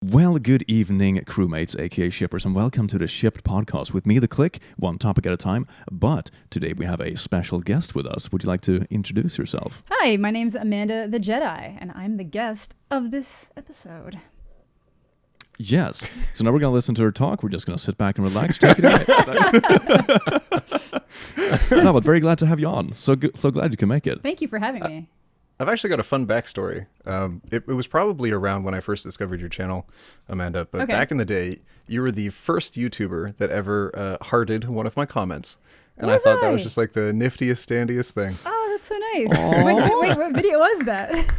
Well, good evening, crewmates, aka shippers, and welcome to the Shipped podcast with me, The Click, one topic at a time. But today we have a special guest with us. Would you like to introduce yourself? Hi, my name's Amanda the Jedi, and I'm the guest of this episode. Yes. So now we're going to listen to her talk. We're just going to sit back and relax. Take it away. No, but very glad to have you on. So glad you can make it. Thank you for having me. I've actually got a fun backstory. It was probably around when I first discovered your channel, Amanda. But back in the day, you were the first YouTuber that ever hearted one of my comments. And I thought that was just like the niftiest, standiest thing. Oh, that's so nice. Wait, what video was that?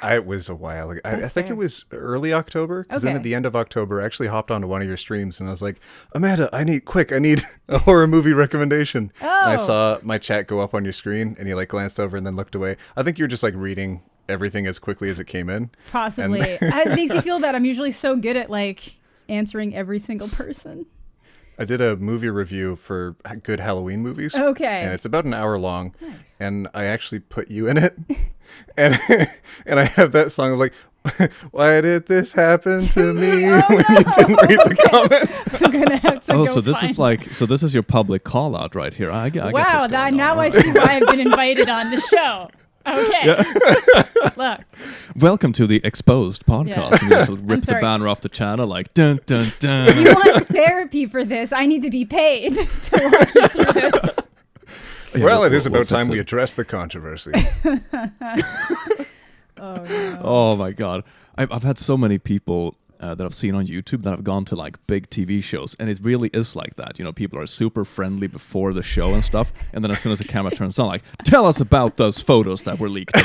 It was a while ago. I think it was early October. Because then at the end of October, I actually hopped onto one of your streams and I was like, Amanda, I need a horror movie recommendation. Oh. And I saw my chat go up on your screen and you like glanced over and then looked away. I think you were just like reading everything as quickly as it came in. Possibly. It makes me feel bad. I'm usually so good at like answering every single person. I did a movie review for good Halloween movies. Okay. And it's about an hour long. Nice. And I actually put you in it. and I have that song of like, why did this happen to me when you didn't read the comment? I'm gonna have to go so this find is like, so this is your public call out right here. I get wow, what's going on. now I see why I've been invited on the show. Okay. Look. Welcome to the Exposed podcast. Yeah. And you just rip the banner off the channel like dun dun dun. If you want therapy for this, I need to be paid to walk you through this. Yeah, Well, it is we'll about time fix we it. address the controversy. Oh no. Oh my god, I've had so many people that I've seen on YouTube that have gone to like big TV shows, and it really is like that. You know, people are super friendly before the show and stuff, and then as soon as the camera turns on, like, tell us about those photos that were leaked.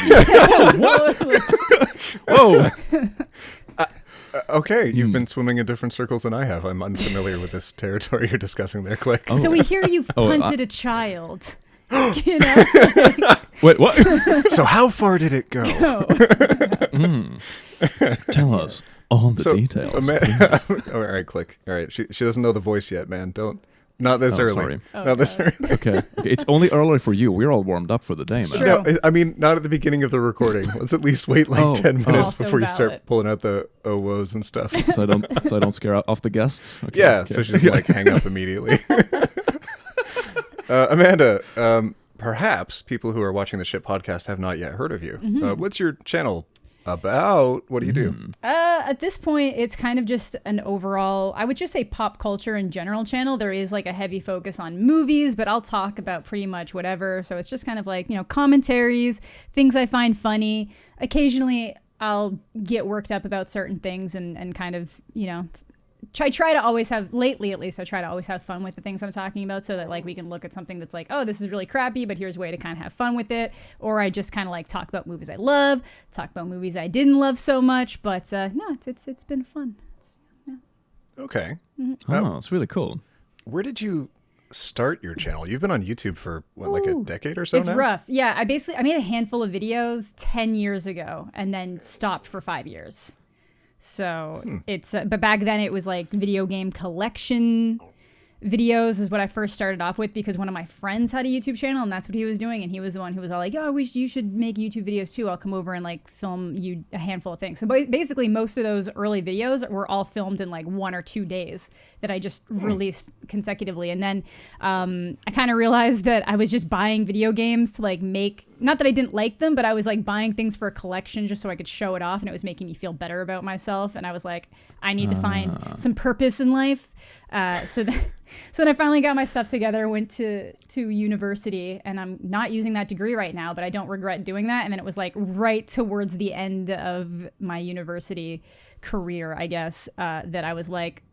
Whoa! Okay, you've been swimming in different circles than I have. I'm unfamiliar with this territory you're discussing there, Click. So we hear you've punted a child. You know? Wait, what? So how far did it go? Tell us all the details. All right, Click. All right, she doesn't know the voice yet, man. Not this early. Sorry. Not this early. Okay, it's only early for you. We're all warmed up for the day, man. True. No, I mean, not at the beginning of the recording. Let's at least wait like 10 minutes Also before you valid. start pulling out the woes and stuff. So I don't scare off the guests. Okay, Yeah, okay. so she doesn't like hang up immediately. Amanda, perhaps people who are watching the Ship podcast have not yet heard of you. What's your channel about? What do you do? At this point, it's kind of just an overall, I would just say pop culture in general channel. There is like a heavy focus on movies, but I'll talk about pretty much whatever. So it's just kind of like, you know, commentaries, things I find funny. Occasionally, I'll get worked up about certain things and kind of, you know, I try to always have, lately at least, I try to always have fun with the things I'm talking about so that like we can look at something that's like, oh, this is really crappy, but here's a way to kind of have fun with it. Or I just kind of like talk about movies I love, talk about movies I didn't love so much, but no, it's been fun. Okay. Oh, it's really cool. Where did you start your channel? You've been on YouTube for what, like a decade or so It's now? rough. Yeah, I made a handful of videos 10 years ago and then stopped for 5 years. So it's, but back then it was like video game collection videos is what I first started off with because one of my friends had a YouTube channel and that's what he was doing. And he was the one who was all like, oh, you should make YouTube videos too. I'll come over and like film you a handful of things. So basically most of those early videos were all filmed in like 1 or 2 days that I just released consecutively. And then I kind of realized that I was just buying video games to like make, not that I didn't like them, but I was like buying things for a collection just so I could show it off. And it was making me feel better about myself. And I was like, I need to find some purpose in life. So then I finally got my stuff together, went to university, and I'm not using that degree right now, but I don't regret doing that. And then it was like right towards the end of my university career, I guess, that I was like,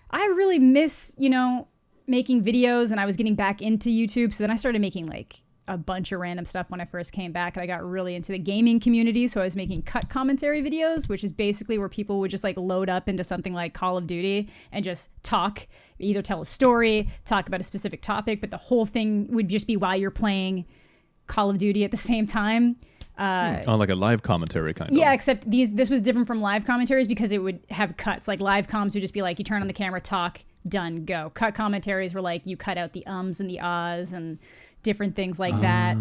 I really miss, you know, making videos, and I was getting back into YouTube. So then I started making like a bunch of random stuff when I first came back, and I got really into the gaming community. So I was making cut commentary videos, which is basically where people would just like load up into something like Call of Duty and just talk, either tell a story, talk about a specific topic, but the whole thing would just be while you're playing Call of Duty at the same time. On like a live commentary kind of. Yeah, except this was different from live commentaries because it would have cuts. Like live comms would just be like you turn on the camera, talk, done, go. Cut commentaries were like you cut out the ums and the ahs and different things like that.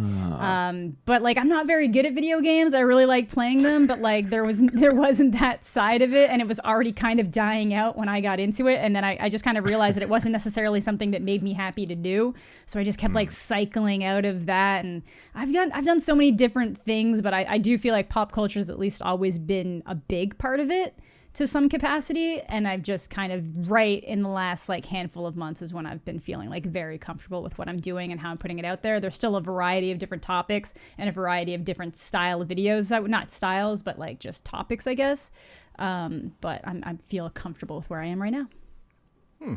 But like, I'm not very good at video games. I really like playing them, but like there wasn't that side of it, and it was already kind of dying out when I got into it. And then I just kind of realized that it wasn't necessarily something that made me happy to do. So I just kept like cycling out of that. And I've done so many different things, but I do feel like pop culture has at least always been a big part of it to some capacity, and I've just kind of right in the last like handful of months is when I've been feeling like very comfortable with what I'm doing and how I'm putting it out there. There's still a variety of different topics and a variety of different style of videos, not styles, but like just topics, I guess. But I feel comfortable with where I am right now. Yeah.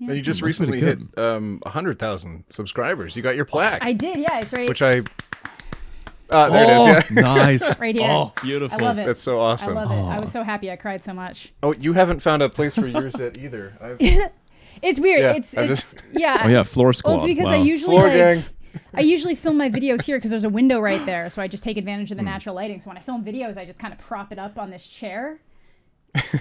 And you just recently hit 100,000 subscribers. You got your plaque. I did, yeah. It's right. Which there it is. Yeah, nice. Right here. Oh, beautiful. I love it. That's so awesome. I love it. I was so happy. I cried so much. Oh, you haven't found a place for yours yet either. It's weird. Yeah, It's yeah. Oh yeah, floor squad. Well, it's because wow. I usually film my videos here because there's a window right there, so I just take advantage of the natural lighting. So when I film videos, I just kind of prop it up on this chair,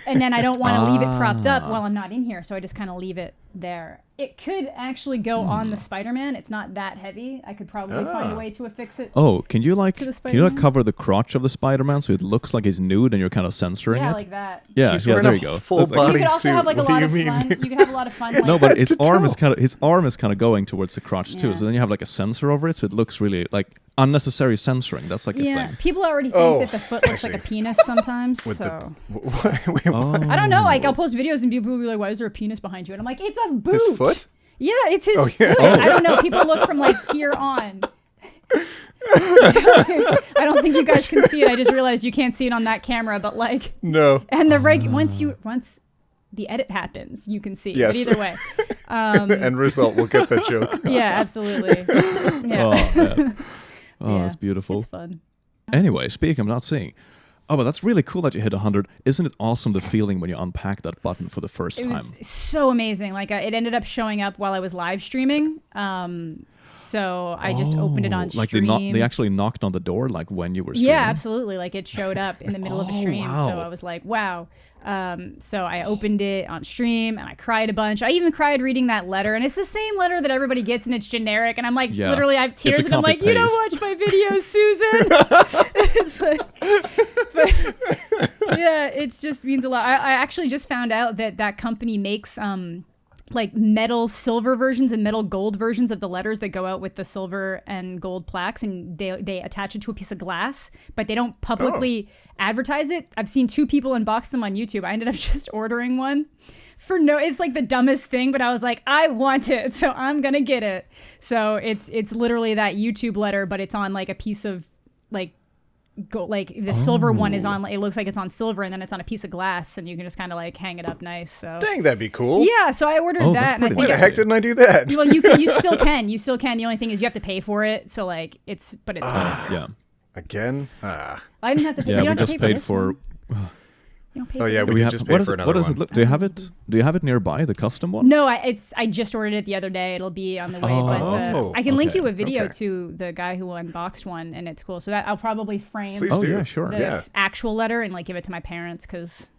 and then I don't want to leave it propped up while I'm not in here, so I just kind of leave it there. It could actually go on the Spider-Man. It's not that heavy. I could probably find a way to affix it. Oh, can you like Spider-Man? cover the crotch of the Spider-Man so it looks like he's nude and you're kind of censoring Yeah, it? like that. Yeah, He's yeah, wearing there a you go. full That's like- body You could also suit. have like a What do lot you of mean? fun. You could have a lot of fun. Like, No, but his to arm is tell. kind of going towards the crotch too. Yeah. So then you have like a sensor over it, so it looks really like unnecessary censoring. That's like a yeah, thing. people already think Oh, that the foot looks like a penis sometimes. With so Wait, Oh. what? I don't know. Like I'll post videos and people will be like, "Why is there a penis behind you?" And I'm like, "It's a boot." His foot? Yeah, it's his yeah. foot. I don't know. People look from like here on. I don't think you guys can see it. I just realized you can't see it on that camera, but like, No. and the once the edit happens, you can see. Yes. But either way, End result, we'll get that joke. yeah, absolutely. Yeah, Oh, yeah. Oh, Yeah, that's beautiful. it's fun. Anyway, speaking of not seeing. Oh, but that's really cool that you hit 100. Isn't it awesome the feeling when you unpack that button for the first It time? was so amazing. Like it ended up showing up while I was live streaming. So I just opened it on like stream. they actually knocked on the door like when you were streaming? Yeah, absolutely. Like it showed up in the middle of a stream. wow. So I was like, wow. So I opened it on stream and I cried a bunch. I even cried reading that letter, and it's the same letter that everybody gets and it's generic. And I'm like, Yeah. literally I have tears It's a and I'm like, you don't copy-paste. watch my videos, Susan. It's like, but yeah, it just means a lot. I actually just found out that company makes, like metal silver versions and metal gold versions of the letters that go out with the silver and gold plaques, and they attach it to a piece of glass, but they don't publicly advertise it. I've seen 2 people unbox them on YouTube. I ended up just ordering one it's like the dumbest thing, but I was like, I want it, so I'm gonna get it. So it's literally that YouTube letter, but it's on like a piece of like like the silver one is on, it looks like it's on silver, and then it's on a piece of glass, and you can just kind of like hang it up nice. So Dang, that'd be cool. yeah, so I ordered Oh, that, that's and I pretty think Why the heck didn't I do that? well, you still can. The only thing is you have to pay for it. So like it's whatever. Yeah. Again? I didn't have to pay. Yeah, you we don't have just to pay paid this for. one. You don't pay Oh, for yeah, this we one? did just pay for another what does one. it look? Do you have it? Do you have it nearby? The custom one? No, I just ordered it the other day. It'll be on the way, but I can link you a video okay. to the guy who unboxed one, and it's cool. So that I'll probably frame Please Oh do. yeah, sure. the Yeah. actual letter and like give it to my parents because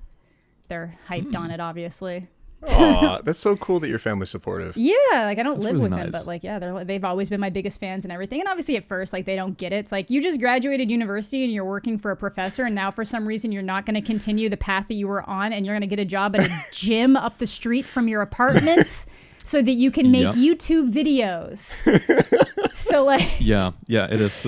they're hyped on it, obviously. Aw, that's so cool that your family's supportive. Yeah, like I don't That's live really with them, nice. but like yeah, they've always been my biggest fans and everything. And obviously at first like they don't get it. It's like you just graduated university and you're working for a professor, and now for some reason you're not going to continue the path that you were on, and you're going to get a job at a gym up the street from your apartment so that you can make Yep. YouTube videos. So like Yeah, it is.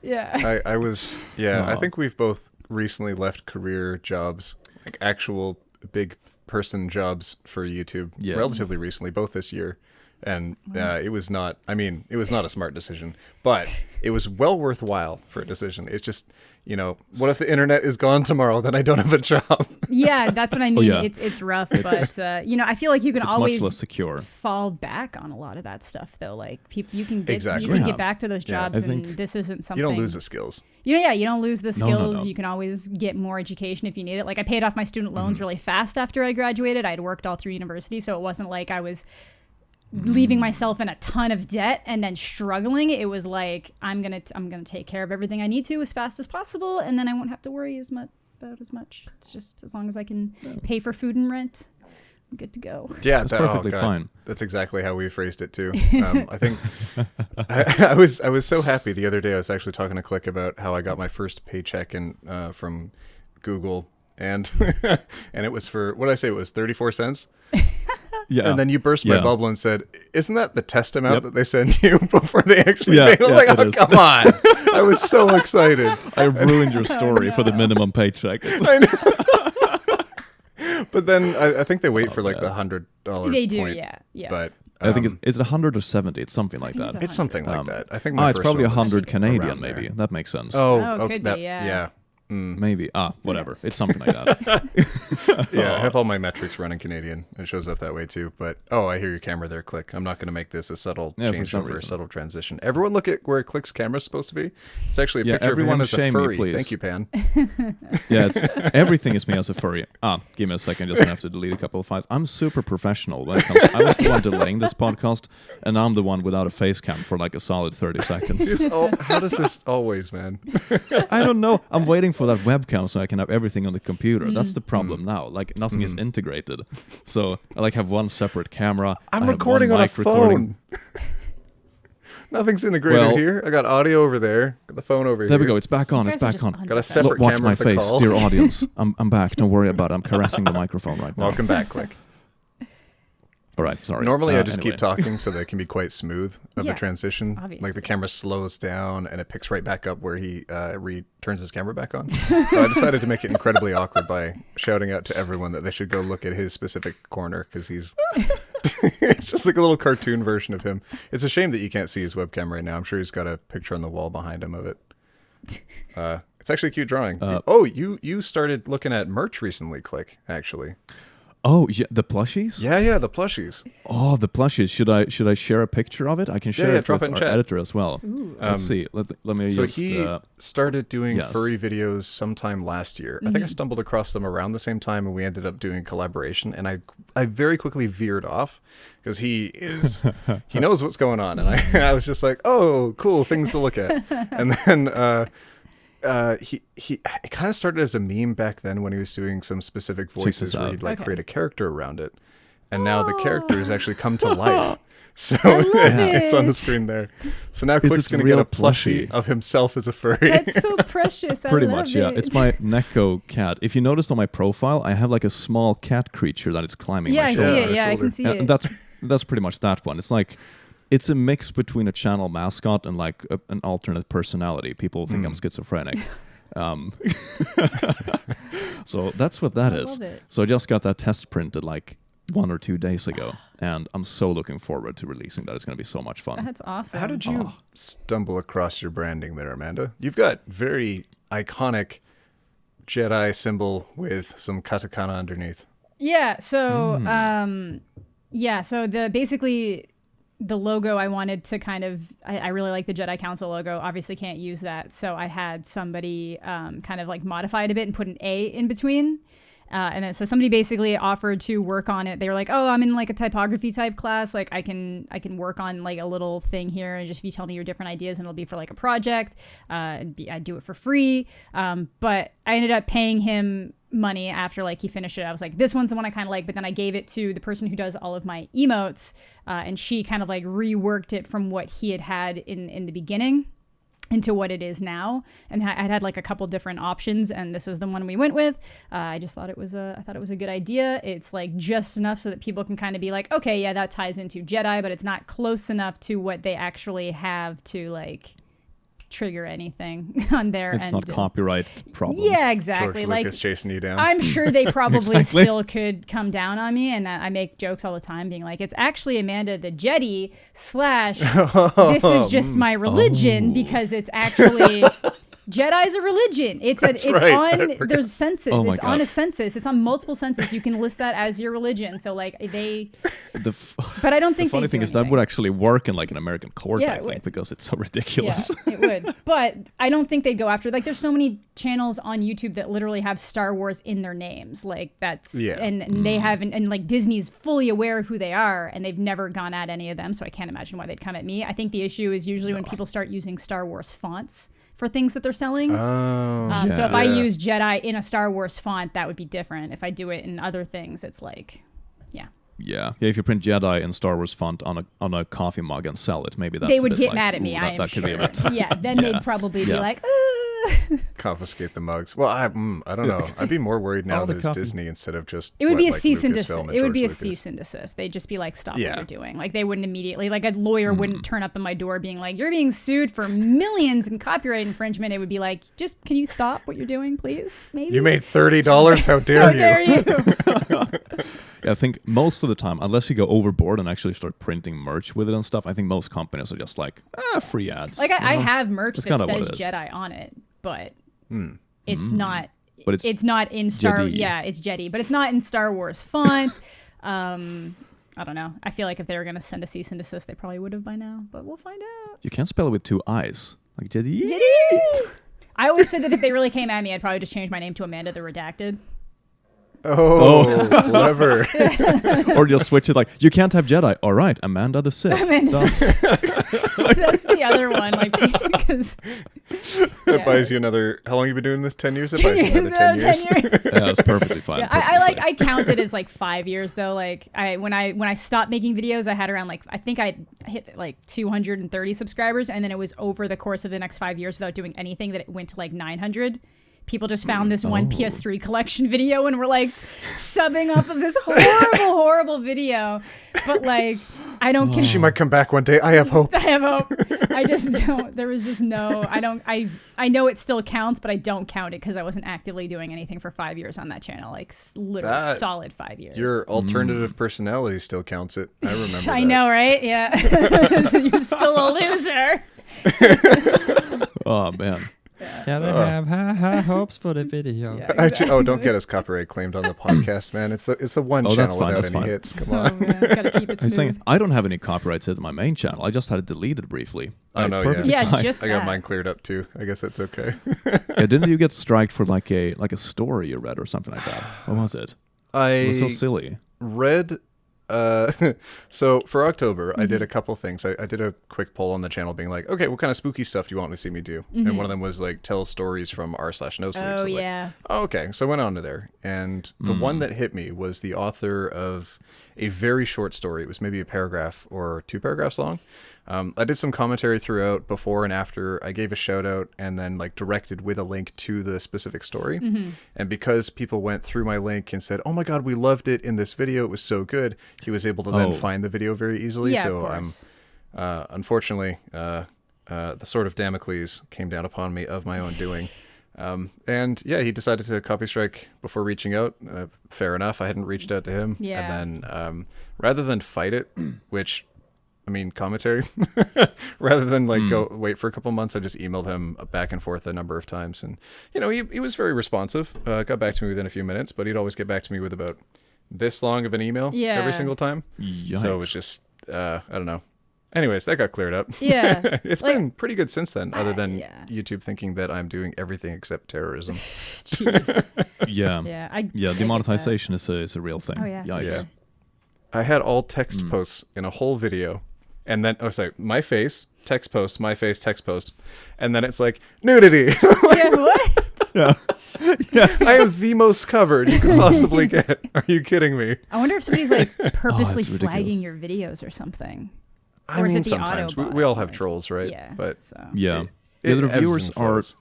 yeah. I was, I Aw. think we've both recently left career jobs, like actual big person jobs for YouTube Yeah. relatively recently, both this year. And it was not, it was not a smart decision, but it was well worthwhile for a decision. It's just, what if the internet is gone tomorrow, then I don't have a job? Yeah, that's what I mean. yeah. It's rough, but I feel like you can It's always much less secure. fall back on a lot of that stuff though. Like people, you can get Exactly. you can Yeah. get back to those Yeah. jobs, I think and this isn't something You don't lose the skills. you don't lose the No, skills. no. You can always get more education if you need it. Like I paid off my student loans really fast after I graduated. I'd worked all through university, so it wasn't like I was leaving myself in a ton of debt and then struggling. It was like I'm gonna take care of everything I need to as fast as possible, and then I won't have to worry about as much. It's just as long as I can pay for food and rent. good to go. Yeah, That's perfectly God. fine. That's exactly how we phrased it too. I think I was so happy the other day. I was actually talking to Click about how I got my first paycheck from Google, and and it was for, what did I say? It was 34 cents. Yeah. And then you burst my Yeah. bubble and said, "Isn't that the test amount Yep. that they send you before they actually Yeah, pay?" I was yeah, like, it "Oh, is. come on!" I was so excited. I ruined your story for the no. minimum paycheck. I know. But then I think they wait for like the $100 They do, point. yeah. But I think is it 100 or 70? It's something like think that. it's something like Um, that. I think my It's first probably one was 100 Canadian, around there. maybe. That makes sense. Oh, could be, yeah. Yeah. Maybe. Whatever. It's something like that. Yeah, I have all my metrics running Canadian. It shows up that way too. But I hear your camera there, Click. I'm not going to make this a subtle Yeah, for change some over, a reason. subtle transition. Everyone look at where Click's camera's supposed to be. It's actually a Yeah, picture of everyone him as a shame me, furry. please. Thank you, Pan. Yeah, it's everything is me as a furry. Give me a second. Just have to delete a couple of files. I'm super professional when it comes to, I was the one delaying this podcast, and now I'm the one without a face cam for like a solid 30 seconds. How does this always, man? I don't know. I'm waiting for that webcam so I can have everything on the computer. That's the problem now. Like nothing is integrated. So I like have one separate camera. I I'm have recording one on a mic recording. phone. Nothing's integrated Well- here. I got audio over there. Got the phone over here. There we go. It's back on. You It's guys are back just on. Got a separate Watch camera my at the face, call. dear audience. I'm back. Don't worry about it. I'm caressing the microphone right now. Welcome back, Click. All right. Sorry. Normally, I just Anyway. keep talking so that it can be quite smooth of Yeah, a transition. obviously. Like the camera slows down and it picks right back up where he turns his camera back on. But I decided to make it incredibly awkward by shouting out to everyone that they should go look at his specific corner because he's it's just like a little cartoon version of him. It's a shame that you can't see his webcam right now. I'm sure he's got a picture on the wall behind him of it. It's actually a cute drawing. You started looking at merch recently, Click, actually. Oh, yeah, the plushies? Yeah, the plushies. Oh, the plushies. Should I share a picture of it? I can share yeah, it drop with it in our chat. editor as well. Let's see. Let me So just. he started doing yes. furry videos sometime last year. I think I stumbled across them around the same time, and we ended up doing collaboration. And I very quickly veered off because he knows what's going on, and I was just like, oh, cool, things to look at. And then it kind of started as a meme back then when he was doing some specific voices where out. he'd like Okay. create a character around it, and now the character has actually come to life. So it's on the screen there. So now Click's its going to get real a plushie plushie. of himself as a furry. That's so precious. I Pretty love much, yeah. it. It's my Neko cat. If you noticed on my profile, I have like a small cat creature that is climbing Yeah, my I shoulder. see on it. the Yeah, I shoulder. can see And it. that's pretty much that one. It's like it's a mix between a channel mascot and like an alternate personality. People think I'm schizophrenic. So that's what that I is. love it. So I just got that test printed like 1 or 2 days ago, and I'm so looking forward to releasing that. It's going to be so much fun. That's awesome. How did you stumble across your branding there, Amanda? You've got very iconic Jedi symbol with some katakana underneath. Yeah. So, so basically the logo I wanted to kind of, I really like the Jedi Council logo. Obviously can't use that. So I had somebody kind of like modify it a bit and put an A in between. And then so somebody basically offered to work on it. They were like, "Oh, I'm in like a typography type class. Like I can work on like a little thing here, and just if you tell me your different ideas, and it'll be for like a project. I do it for free. But I ended up paying him money after like he finished it. I was like, this one's the one I kind of like, but then I gave it to the person who does all of my emotes, and she kind of like reworked it from what he had in the beginning into what it is now, and I had like a couple different options, and this is the one we went with. I just thought it was a good idea. It's like just enough so that people can kind of be like, okay, yeah, that ties into Jedi, but it's not close enough to what they actually have to like trigger anything on their It's end. not copyright problems. Yeah, exactly. George like Lucas chasing you down. I'm sure they probably Exactly. still could come down on me, and I make jokes all the time being like, it's actually Amanda the Jedi / this is just my religion because it's actually Jedi's a religion. It's right. I on forgot. there's census. Oh my It's on God. a census. It's on multiple census. You can list that as your religion. So like The but I don't think funny they thing do is that anything. would actually work in like an American court, Yeah, I it think, would. because it's so ridiculous. Yeah, it would. But I don't think they'd go after, like, there's so many channels on YouTube that literally have Star Wars in their names. Like, that's, Yeah. and they haven't, and like Disney's fully aware of who they are, and they've never gone at any of them. So I can't imagine why they'd come at me. I think the issue is usually when people start using Star Wars fonts for things that they're selling. So if I yeah. use Jedi in a Star Wars font, that would be different. If I do it in other things, it's like, Yeah. If you print Jedi in Star Wars font on a coffee mug and sell it, maybe that's they a would bit get like, mad at me. ooh, I am that could be a sure. bit. Yeah, then they'd probably be like, Confiscate the mugs. Well, I don't know. I'd be more worried now that it's Disney instead of just. It would be a like cease and Lucasfilm desist. and It would be a George Lucas. cease and desist. They'd just be like, stop Yeah. what you're doing. Like they wouldn't immediately, like a lawyer wouldn't turn up at my door being like, you're being sued for millions in copyright infringement. It would be like, just can you stop what you're doing, please? Maybe. You made $30. How dare How you? dare you? I think most of the time, unless you go overboard and actually start printing merch with it and stuff, I think most companies are just like, free ads. Like I have merch That's that kinda what says it is. Jedi on it, but it's not. But It's not in Star. Jedi. Yeah, it's Jedi, but it's not in Star Wars font. I don't know. I feel like if they were gonna send a cease and desist, they probably would have by now. But we'll find out. You can't spell it with 2 I's. Like Jedi. Jedi. I always said that if they really came at me, I'd probably just change my name to Amanda the Redacted. Oh, clever. Or just switch it like, you can't have Jedi. All right, Amanda the Sith. Amanda Done. That's the other one, like because It buys you another. How long have you been doing this? 10 years. It buys you another 10 years. 10 years. Yeah, it's perfectly fine. Yeah, perfectly I like safe. I counted as like 5 years though. Like when I stopped making videos, I had around like I think I hit like 230 subscribers, and then it was over the course of the next 5 years without doing anything that it went to like 900. People just found this one PS3 collection video and were like subbing off of this horrible video. But like I don't. She might come back one day. I have hope. I have hope. I just don't. There was just no. I don't. I know it still counts, but I don't count it because I wasn't actively doing anything for 5 years on that channel. Like literally That- solid 5 years. Your alternative personality still counts it. I remember. I that. know, right? Yeah. You're still a loser. Oh, man. Can I have high hopes for the video? Yeah. Don't get us copyright claimed on the podcast, man. It's the one Oh, that's channel fine, without that's any fine. hits. Come Oh, on. man. Gotta keep it I'm saying smooth. I don't have any copyrights hit on my main channel. I just had it deleted briefly. Oh, It's no, perfectly Yeah, fine. just I got that. mine cleared up too. I guess that's okay. Yeah, didn't you get striked for like a story you read or something like that? What was it? It I was so silly. read so for October I did a couple things. I did a quick poll on the channel being like, okay, what kind of spooky stuff do you want to see me do? And one of them was like tell stories from r/no sleep. Oh, So yeah. oh, okay, so I went on to there, and the one that hit me was the author of a very short story. It was maybe a paragraph or 2 paragraphs long. I did some commentary throughout, before and after. I gave a shout out and then like directed with a link to the specific story. And because people went through my link and said, "Oh my God, we loved it in this video. It was so good," he was able to then find the video very easily. Yeah, So of course. unfortunately, the sword of Damocles came down upon me of my own doing. And yeah, he decided to copy strike before reaching out. Fair enough. I hadn't reached out to him. Yeah. And then rather than fight it, which, I mean, commentary, rather than like go wait for a couple months, I just emailed him back and forth a number of times. And, you know, he was very responsive, got back to me within a few minutes, but he'd always get back to me with about this long of an email Yeah. every single time. Yikes. So it was just, I don't know. Anyways, that got cleared up. Yeah. It's Like- been pretty good since then, other than yeah. YouTube thinking that I'm doing everything except terrorism. Jeez. Yeah. Yeah. I Yeah, get demonetization is a real thing. Oh, yeah, for Yikes. Yeah. I had all text posts in a whole video, and then my face, text post, my face, text post, and then it's like nudity. that. Yeah. What? Yeah. I am the most covered you could possibly get. Are you kidding me? I wonder if somebody's like purposely it's ridiculous. flagging your videos or something. I Or is mean, it the sometimes Autobot? we all have trolls, right? Yeah. But so. Yeah. it Yeah, the ebbs reviewers and are. flows.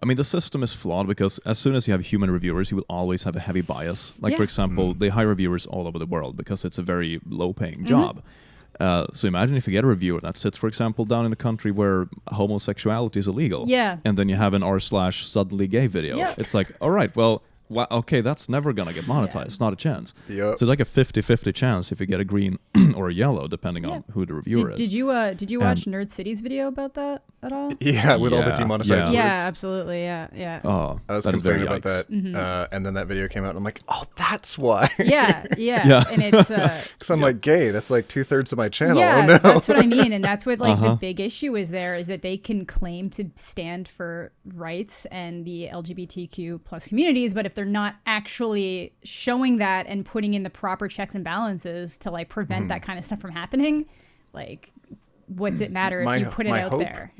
I mean, the system is flawed because as soon as you have human reviewers, you will always have a heavy bias. Like, for Yeah. example, they hire reviewers all over the world because it's a very low-paying job. So imagine if you get a reviewer that sits, for example, down in a country where homosexuality is illegal. Yeah. And then you have an r/suddenly gay video. Yeah. It's like, all right, well, okay, that's never going to get monetized. Not a chance. Yep. So it's like a 50-50 chance if you get a green or a yellow, depending on who the reviewer is. Did you watch Nerd City's video about that at all? Yeah, with all the Yeah, demonetized yeah. words. Yeah, absolutely. Yeah, yeah. Oh, I was that is very complaining about yikes. that, and then that video came out, and I'm like, oh, that's why. Yeah, yeah. Yeah. And it's Because I'm like, gay, that's like 2/3 of my channel. yeah, Oh, no. that's what I mean, and that's what like Uh-huh. the big issue is there is that they can claim to stand for rights and the LGBTQ plus communities, but if they're not actually showing that and putting in the proper checks and balances to like prevent that kind of stuff from happening, like what's it matter if you put it my out hope- there?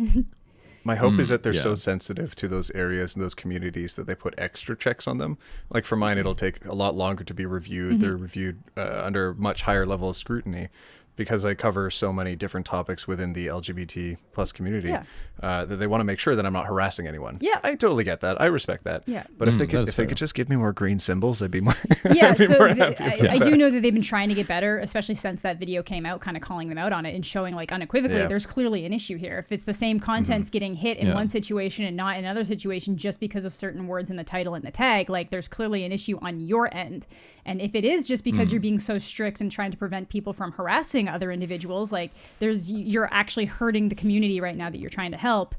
My hope is that they're so sensitive to those areas and those communities that they put extra checks on them. Like for mine, it'll take a lot longer to be reviewed. They're reviewed under much higher level of scrutiny, because I cover so many different topics within the LGBT plus community that they want to make sure that I'm not harassing anyone. Yeah. I totally get that. I respect that. Yeah. But if they could just give me more green symbols, I'd be more Yeah, I'd be so more happy with I that. do know that they've been trying to get better, especially since that video came out, kind of calling them out on it and showing like unequivocally there's clearly an issue here. If it's the same content's getting hit in one situation and not in another situation just because of certain words in the title and the tag, like there's clearly an issue on your end. And if it is just because you're being so strict and trying to prevent people from harassing other individuals, like you're actually hurting the community right now that you're trying to help.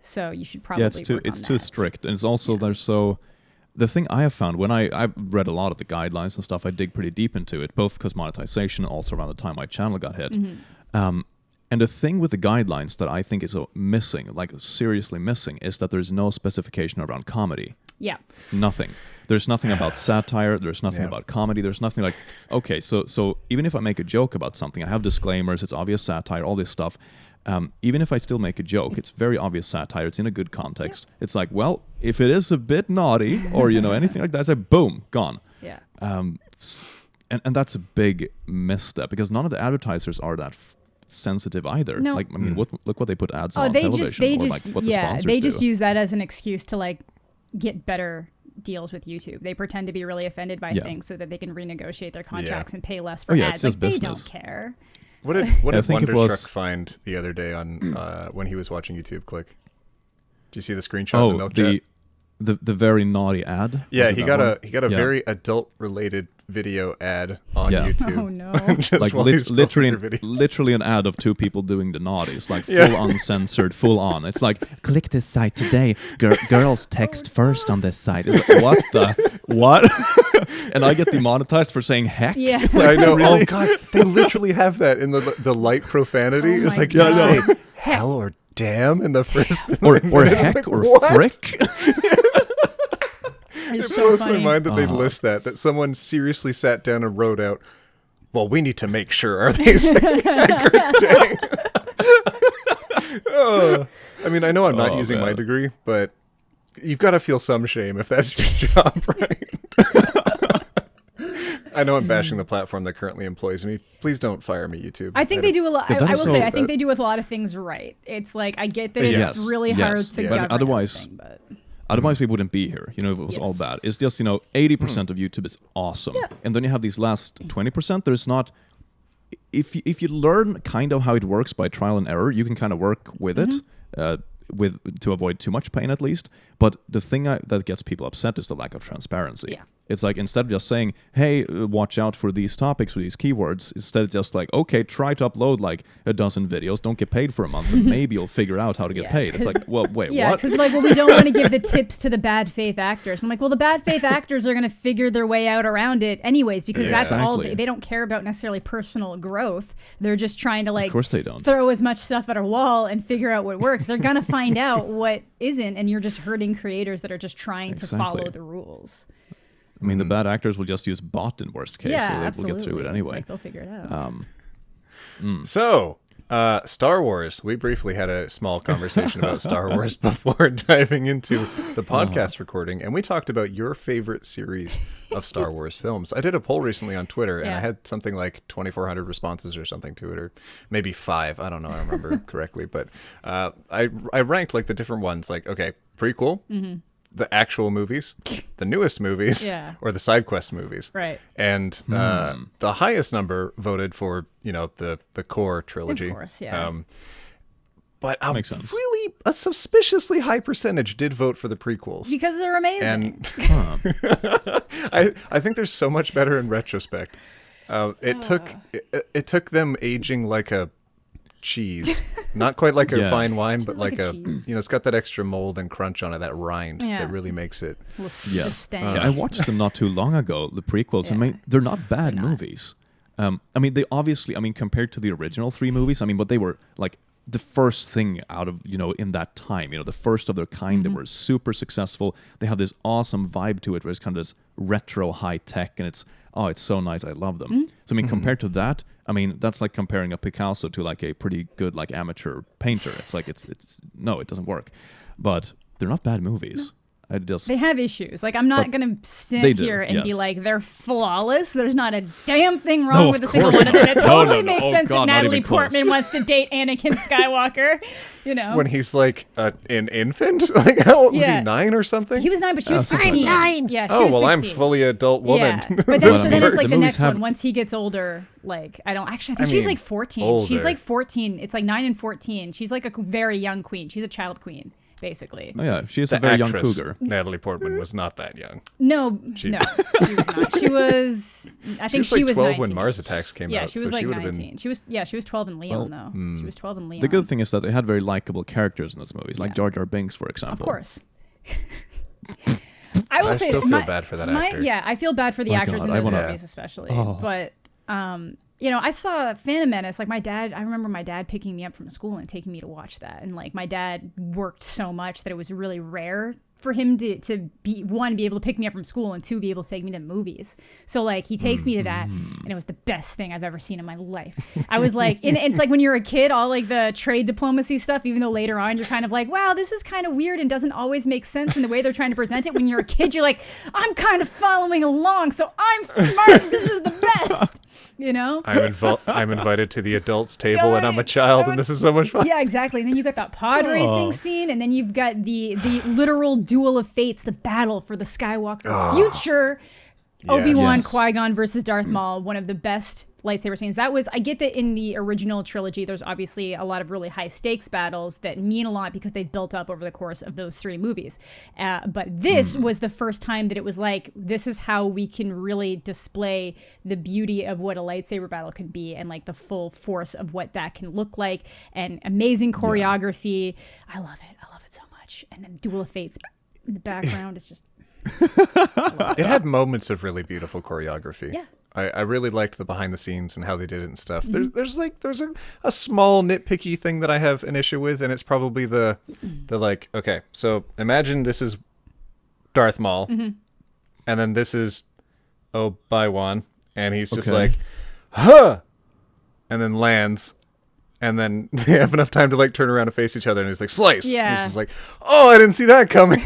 So you should probably it's too strict, and it's also there's so. The thing I have found when I've read a lot of the guidelines and stuff, I dig pretty deep into it, both because monetization, also around the time my channel got hit. And the thing with the guidelines that I think is missing, like seriously missing, is that there's no specification around comedy. Yeah. Nothing. There's nothing about satire. There's nothing about comedy. There's nothing like, okay, so even if I make a joke about something, I have disclaimers, it's obvious satire, all this stuff. Even if I still make a joke, it's very obvious satire. It's in a good context. It's like, well, if it is a bit naughty or, anything like that, it's like, boom, gone. Yeah. And that's a big misstep because none of the advertisers are that sensitive either. No. Like, I mean, look what they put ads on television what the sponsors they do. just use that as an excuse to like get better deals with YouTube. They pretend to be really offended by things so that they can renegotiate their contracts and pay less for ads. It's just like, business. They don't care. What did Wonderstruck find the other day on when he was watching YouTube Click? Did you see the screenshot of the milk jet? The very naughty ad. Yeah, he got a very adult related video ad on YouTube. Oh no! Like literally an ad of two people doing the naughties, like full uncensored, full on. It's like, click this site today. Girls text first on this site. It's like, what? And I get demonetized for saying heck. Yeah, I know. Really? Oh god, they literally have that in the light profanity. It's like, you say hell or damn in the first or heck or frick. It blows my mind that they list that someone seriously sat down and wrote out, well, we need to make sure, are they saying heck or dang? I mean, I know I'm not using my degree, but you've got to feel some shame if that's your job, right? I know I'm bashing the platform that currently employs me. Please don't fire me, YouTube. I think they do a lot. I will say, I think they do with a lot of things right. It's like, I get that it's really hard to govern everything, but... Otherwise, we wouldn't be here, if it was all bad. It's just, 80% of YouTube is awesome. Yeah. And then you have these last 20%, there's not... If you learn kind of how it works by trial and error, you can kind of work with it, to avoid too much pain at least. But the thing that gets people upset is the lack of transparency. Yeah. It's like, instead of just saying, hey, watch out for these topics or these keywords, instead it's just like, okay, try to upload like a dozen videos, don't get paid for a month, and maybe you'll figure out how to get paid. It's like, well, wait, what? Yeah, it's like, well, we don't want to give the tips to the bad faith actors. And I'm like, well, the bad faith actors are going to figure their way out around it anyways, because that's all they don't care about necessarily personal growth. They're just trying to like, of course they don't, throw as much stuff at a wall and figure out what works. They're going to find out what isn't, and you're just hurting creators that are just trying to follow the rules. I mean, the bad actors will just use bot in worst case, so they absolutely. will get through it anyway. Like, they'll figure it out. So, Star Wars. We briefly had a small conversation about Star Wars before diving into the podcast recording, and we talked about your favorite series of Star Wars films. I did a poll recently on Twitter, and I had something like 2,400 responses or something to it, or maybe 5. I don't know. I don't remember correctly, but I ranked like the different ones. Like, okay, prequel. The actual movies, the newest movies, or the side quest movies. Right. And the highest number voted for, the core trilogy. Of course, yeah. But really a suspiciously high percentage did vote for the prequels. Because they're amazing. And I think they're so much better in retrospect. It took them aging like a cheese, not quite like a fine wine, but like a it's got that extra mold and crunch on it, that rind that really makes it. I watched them not too long ago, the prequels, and they're not bad movies. I mean, they obviously, compared to the original 3 movies, but they were like the first thing out of, in that time, the first of their kind. They were super successful. They have this awesome vibe to it where it's kind of this retro high tech, and it's so nice. I love them. So I mean, compared to that, I mean, that's like comparing a Picasso to like a pretty good like amateur painter. It's like no, it doesn't work. But they're not bad movies. They have issues. Like, I'm not going to sit here and be like, they're flawless. There's not a damn thing wrong with a single one of them. It totally makes sense that Natalie Portman wants to date Anakin Skywalker, When he's like an infant? Like, how old was he, 9 or something? He was 9, but she was 16. 9. Yeah, she was 16. I'm fully adult woman. Yeah. But then, then it's like the next one. Once he gets older, like, I think she's like 14. Older. She's like 14. It's like 9 and 14. She's like a very young queen. She's a child queen. Basically. Oh yeah, she's a very young cougar. Natalie Portman was not that young. No, she was not. She was. I think she was 12 19. when Mars Attacks came out. Yeah, she was so like she 19. She was 12 in Leon though. She was 12 in Leon. The good thing is that they had very likable characters in those movies, like Jar Jar Binks, for example. Of course. I still feel bad for that actor. Yeah, I feel bad for the actors in those movies especially. But I saw Phantom Menace. Like I remember my dad picking me up from school and taking me to watch that. And like my dad worked so much that it was really rare for him to be, 1, be able to pick me up from school, and 2, be able to take me to movies. So like he takes me to that, and it was the best thing I've ever seen in my life. I was like, it's like when you're a kid, all like the trade diplomacy stuff, even though later on you're kind of like, wow, this is kind of weird and doesn't always make sense in the way they're trying to present it. When you're a kid, you're like, I'm kind of following along, so I'm smart. This is the best. I'm invited to the adults table, and I'm a child, and this is so much fun. Yeah, exactly. And then you got that pod racing scene, and then you've got the literal duel of fates, the battle for the Skywalker future. Obi-Wan, Qui-Gon versus Darth Maul, one of the best lightsaber scenes. I get that in the original trilogy, there's obviously a lot of really high stakes battles that mean a lot because they've built up over the course of those 3 movies. But this was the first time that it was like, this is how we can really display the beauty of what a lightsaber battle can be, and like the full force of what that can look like, and amazing choreography. I love it so much. And then Duel of Fates in the background, it's just... It had moments of really beautiful choreography. Yeah. I really liked the behind the scenes and how they did it and stuff. There's a small nitpicky thing that I have an issue with, and it's probably the like, okay, so imagine this is Darth Maul, and then this is Obi-Wan, and he's just like, huh, and then lands. And then they have enough time to like turn around and face each other, and he's like, slice. Yeah. And he's just like, oh, I didn't see that coming.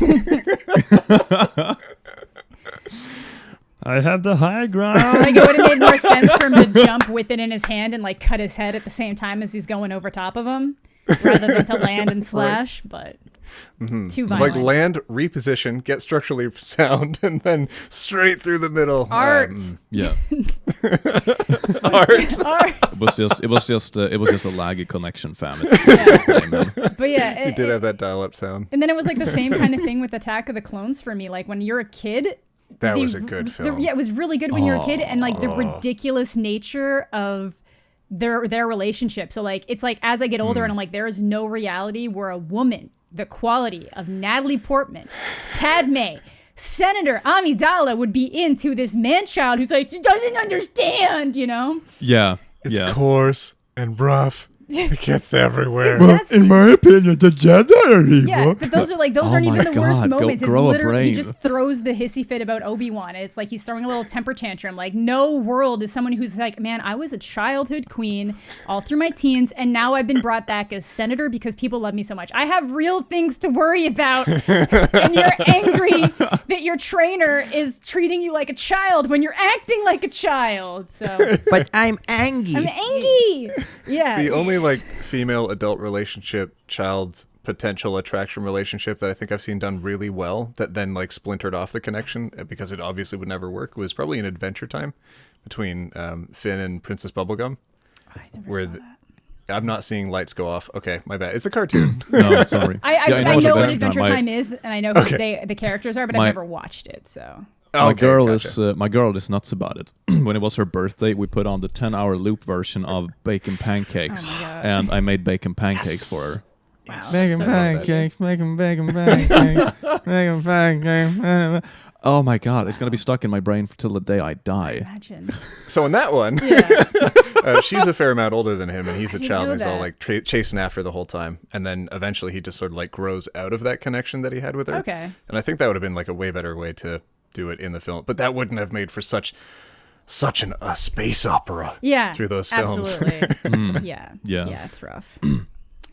I have the high ground. Like, it would have made more sense for him to jump with it in his hand and like cut his head at the same time as he's going over top of him, rather than to land and slash. But too violent. Like land, reposition, get structurally sound, and then straight through the middle. Art. Yeah. Art. It was just a laggy connection, fam. But yeah, it did have that dial-up sound. And then it was like the same kind of thing with Attack of the Clones for me. Like when you're a kid, that was a good film. Yeah, it was really good when you're a kid, and like the ridiculous nature of their relationship. So like it's like as I get older, and I'm like, there is no reality where a woman the quality of Natalie Portman, Padme, Senator Amidala would be into this man-child who's like, he doesn't understand, Yeah. It's coarse and rough. It gets everywhere. Well, in my opinion, the Jedi are evil. Yeah, but those aren't even the worst moments. It's grow a literally brain. he just throws the hissy fit about Obi-Wan. It's like he's throwing a little temper tantrum. Like no world is someone who's like, man, I was a childhood queen all through my teens, and now I've been brought back as senator because people love me so much. I have real things to worry about, and you're angry that your trainer is treating you like a child when you're acting like a child. So, but I'm angry. I'm angry. Yeah. The only like female adult relationship, child potential attraction relationship that I think I've seen done really well that then like splintered off the connection because it obviously would never work was probably in Adventure Time between Finn and Princess Bubblegum. I never saw that. I'm not seeing lights go off. Okay, my bad. It's a cartoon. No, sorry. I know what Adventure Time is, and I know who the characters are, but I've never watched it. So my girl is nuts about it. When it was her birthday, we put on the 10-hour loop version of bacon pancakes, and I made bacon pancakes for her. Yes. Making So pancakes, making bacon pancakes, making pancakes. Oh my god, it's gonna be stuck in my brain till the day I die. Imagine. So in that one, Yeah. she's a fair amount older than him, and he's a didn't child. know And he's all that. like chasing after the whole time, and then eventually he just sort of like grows out of that connection that he had with her. Okay. And I think that would have been like a way better way to do it in the film, but that wouldn't have made for such a space opera. Yeah. Through those films. Absolutely. Yeah. Yeah. Yeah, it's rough.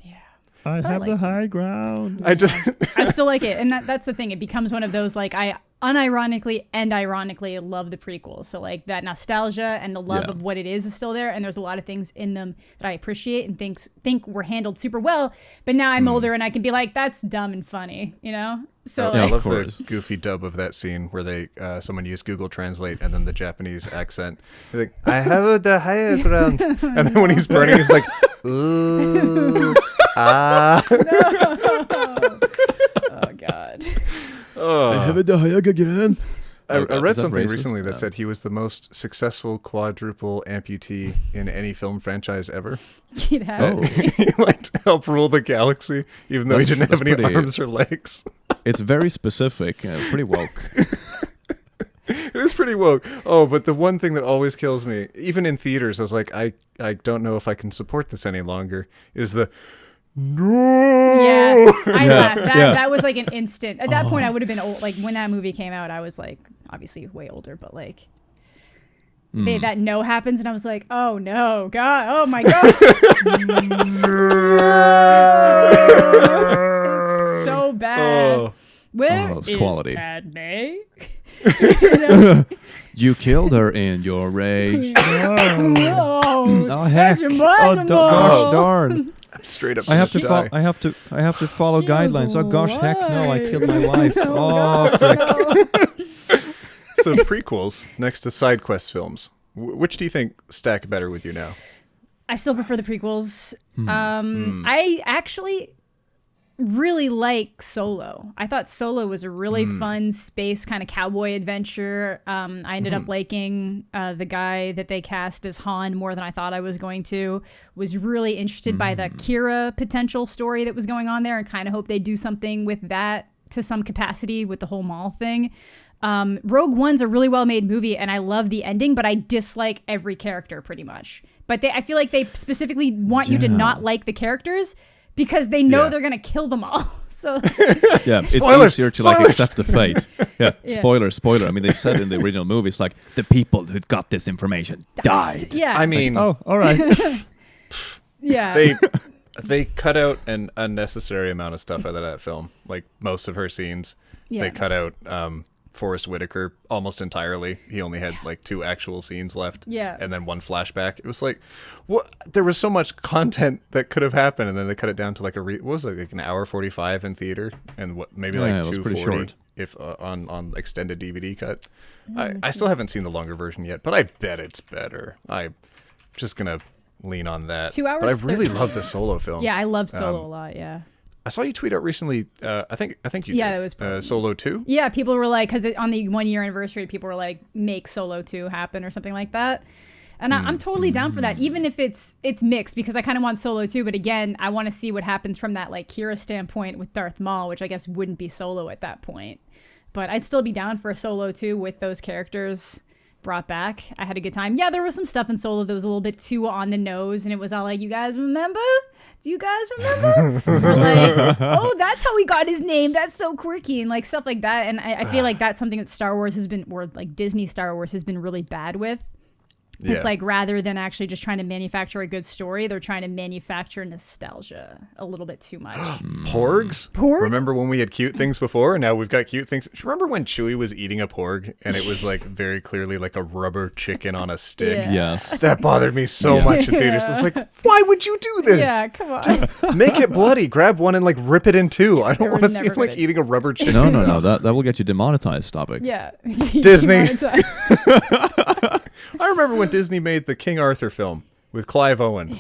Yeah. I But I have like the it. high ground. I just I still like it. And that's the thing. It becomes one of those, like, I unironically and ironically love the prequels. So, like, that nostalgia and the love Yeah. of what it is still there. And there's a lot of things in them that I appreciate and think were handled super well. But now I'm older and I can be like, that's dumb and funny, you know? So, I of love course. the goofy dub of that scene where they someone used Google Translate and then the Japanese accent. They're like, I have the higher ground, and then when he's burning, he's like, ooh, ah. oh, God. I read Is that something racist? recently that Yeah. said he was the most successful quadruple amputee in any film franchise ever. You'd have to be. He like to help rule the galaxy, even though he didn't have That's any pretty- arms or legs. It's very specific, pretty woke. It is pretty woke. Oh, but the one thing that always kills me, even in theaters, I was like, I don't know if I can support this any longer, is the no. Yeah, I Yeah, laughed. yeah. That was like an instant. At that point, I would have been old. Like when that movie came out, I was like, obviously way older, but like, that no happens, and I was like, oh no, God, oh my God, it's so bad. Oh. Where Oh, it's is quality. Padme? You killed her in your rage. Oh, Oh heck! that's Oh emotional. gosh darn! I'm straight up. I have to gonna follow. die. I have to follow She was guidelines. Oh gosh, heck no! I killed my wife. Oh, Oh frick! So prequels next to side quest films. Which do you think stack better with you now? I still prefer the prequels. I actually really like Solo. I thought Solo was a really fun space kind of cowboy adventure. I ended up liking the guy that they cast as Han more than I thought I was going to. Was really interested by the Kira potential story that was going on there and kind of hope they do something with that to some capacity with the whole Maul thing. Rogue One's a really well-made movie, and I love the ending, but I dislike every character pretty much. But I feel like they specifically want you to not like the characters because they know Yeah. they're gonna kill them all. So Yeah, it's Spoilers! easier to like Spoilers! accept the fate. Yeah, Yeah. spoiler. I mean, they said in the original movie, it's like the people who got this information died. yeah, I mean, Oh, all right. yeah, they cut out an unnecessary amount of stuff out of that film. Like most of her scenes, Yeah. they cut out Forrest Whitaker almost entirely. He only had like 2 actual scenes left. Yeah. And then 1 flashback. It was like, what? There was so much content that could have happened, and then they cut it down to like what was it, like an hour 45 in theater, and what maybe Yeah, like it was pretty 240 short. if on extended DVD cut. I still haven't seen the longer version yet, but I bet it's better. I'm just gonna lean on that. 2 hours But I really 13. love the Solo film. yeah. I love Solo a lot. Yeah. I saw you tweet out recently. I think you Yeah, did. it was probably- Solo 2. Yeah, people were like, because on the 1 year anniversary, people were like, make Solo 2 happen or something like that. And I'm totally down for that, even if it's mixed, because I kind of want Solo 2. But again, I want to see what happens from that like Kira standpoint with Darth Maul, which I guess wouldn't be Solo at that point. But I'd still be down for a Solo 2 with those characters brought back. I had a good time. Yeah, there was some stuff in Solo that was a little bit too on the nose, and it was all like, you guys remember? Do you guys remember? Like, oh, that's how he got his name. That's so quirky, and like stuff like that. And I feel like that's something that Star Wars has been, or like Disney Star Wars has been really bad with. Yeah. It's like rather than actually just trying to manufacture a good story, they're trying to manufacture nostalgia a little bit too much. Porgs? Porg? Remember when we had cute things before, and now we've got cute things? Do you remember when Chewie was eating a porg, and it was like very clearly like a rubber chicken on a stick? Yeah. Yes. That bothered me so Yeah. much in theaters. It's like, why would you do this? Yeah, come on. Just make it bloody. Grab one and like rip it in two. I don't They want were to see him never like gonna- eating a rubber chicken. No. That will get you demonetized. Topic. yeah. Disney. Demonetized. I remember when Disney made the King Arthur film with Clive Owen.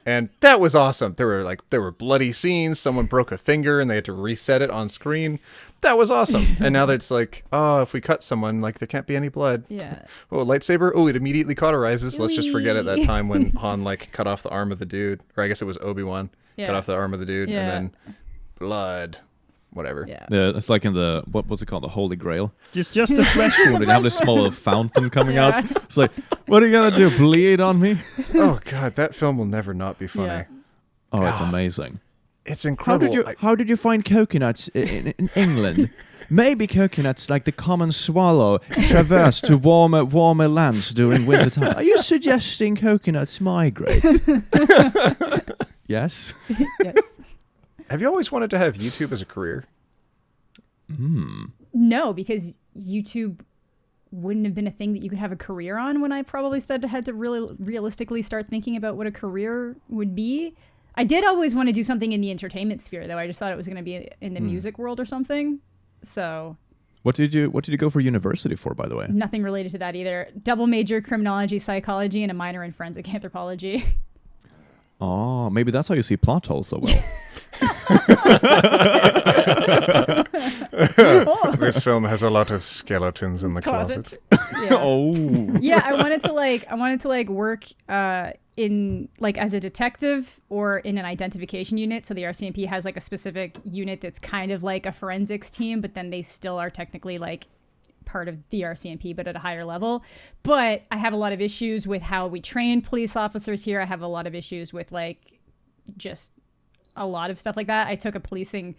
And that was awesome. There were bloody scenes. Someone broke a finger and they had to reset it on screen. That was awesome. And now that it's like, oh, if we cut someone, like there can't be any blood. Yeah. Oh, lightsaber. Oh, it immediately cauterizes. Let's just forget at that Whee! time when Han like cut off the arm of the dude, or I guess it was Obi-Wan. cut off the arm of the dude, Yeah. and then blood, whatever. Yeah. It's like in the what's it called, the Holy Grail. Just a flesh When they have this small fountain coming Yeah. out. It's like, what are you gonna do? Bleed on me? Oh god, that film will never not be funny. Yeah. Oh, it's amazing. It's incredible. How did you find coconuts in England? Maybe coconuts, like the common swallow, traverse to warmer lands during winter time. Are you suggesting coconuts migrate? Yes. Yes. Have you always wanted to have YouTube as a career? No, because YouTube wouldn't have been a thing that you could have a career on when I probably had to really realistically start thinking about what a career would be. I did always want to do something in the entertainment sphere, though. I just thought it was going to be in the music world or something. So What did you go for university for, by the way? nothing related to that either. Double major criminology, psychology, and a minor in forensic anthropology. Oh, maybe that's how you see plot holes so well. This film has a lot of skeletons in the closet. Yeah. Oh. Yeah, I wanted to work in like as a detective or in an identification unit. So the RCMP has like a specific unit that's kind of like a forensics team, but then they still are technically like part of the RCMP, but at a higher level. But I have a lot of issues with how we train police officers here. I have a lot of issues with like just a lot of stuff like that. I took a policing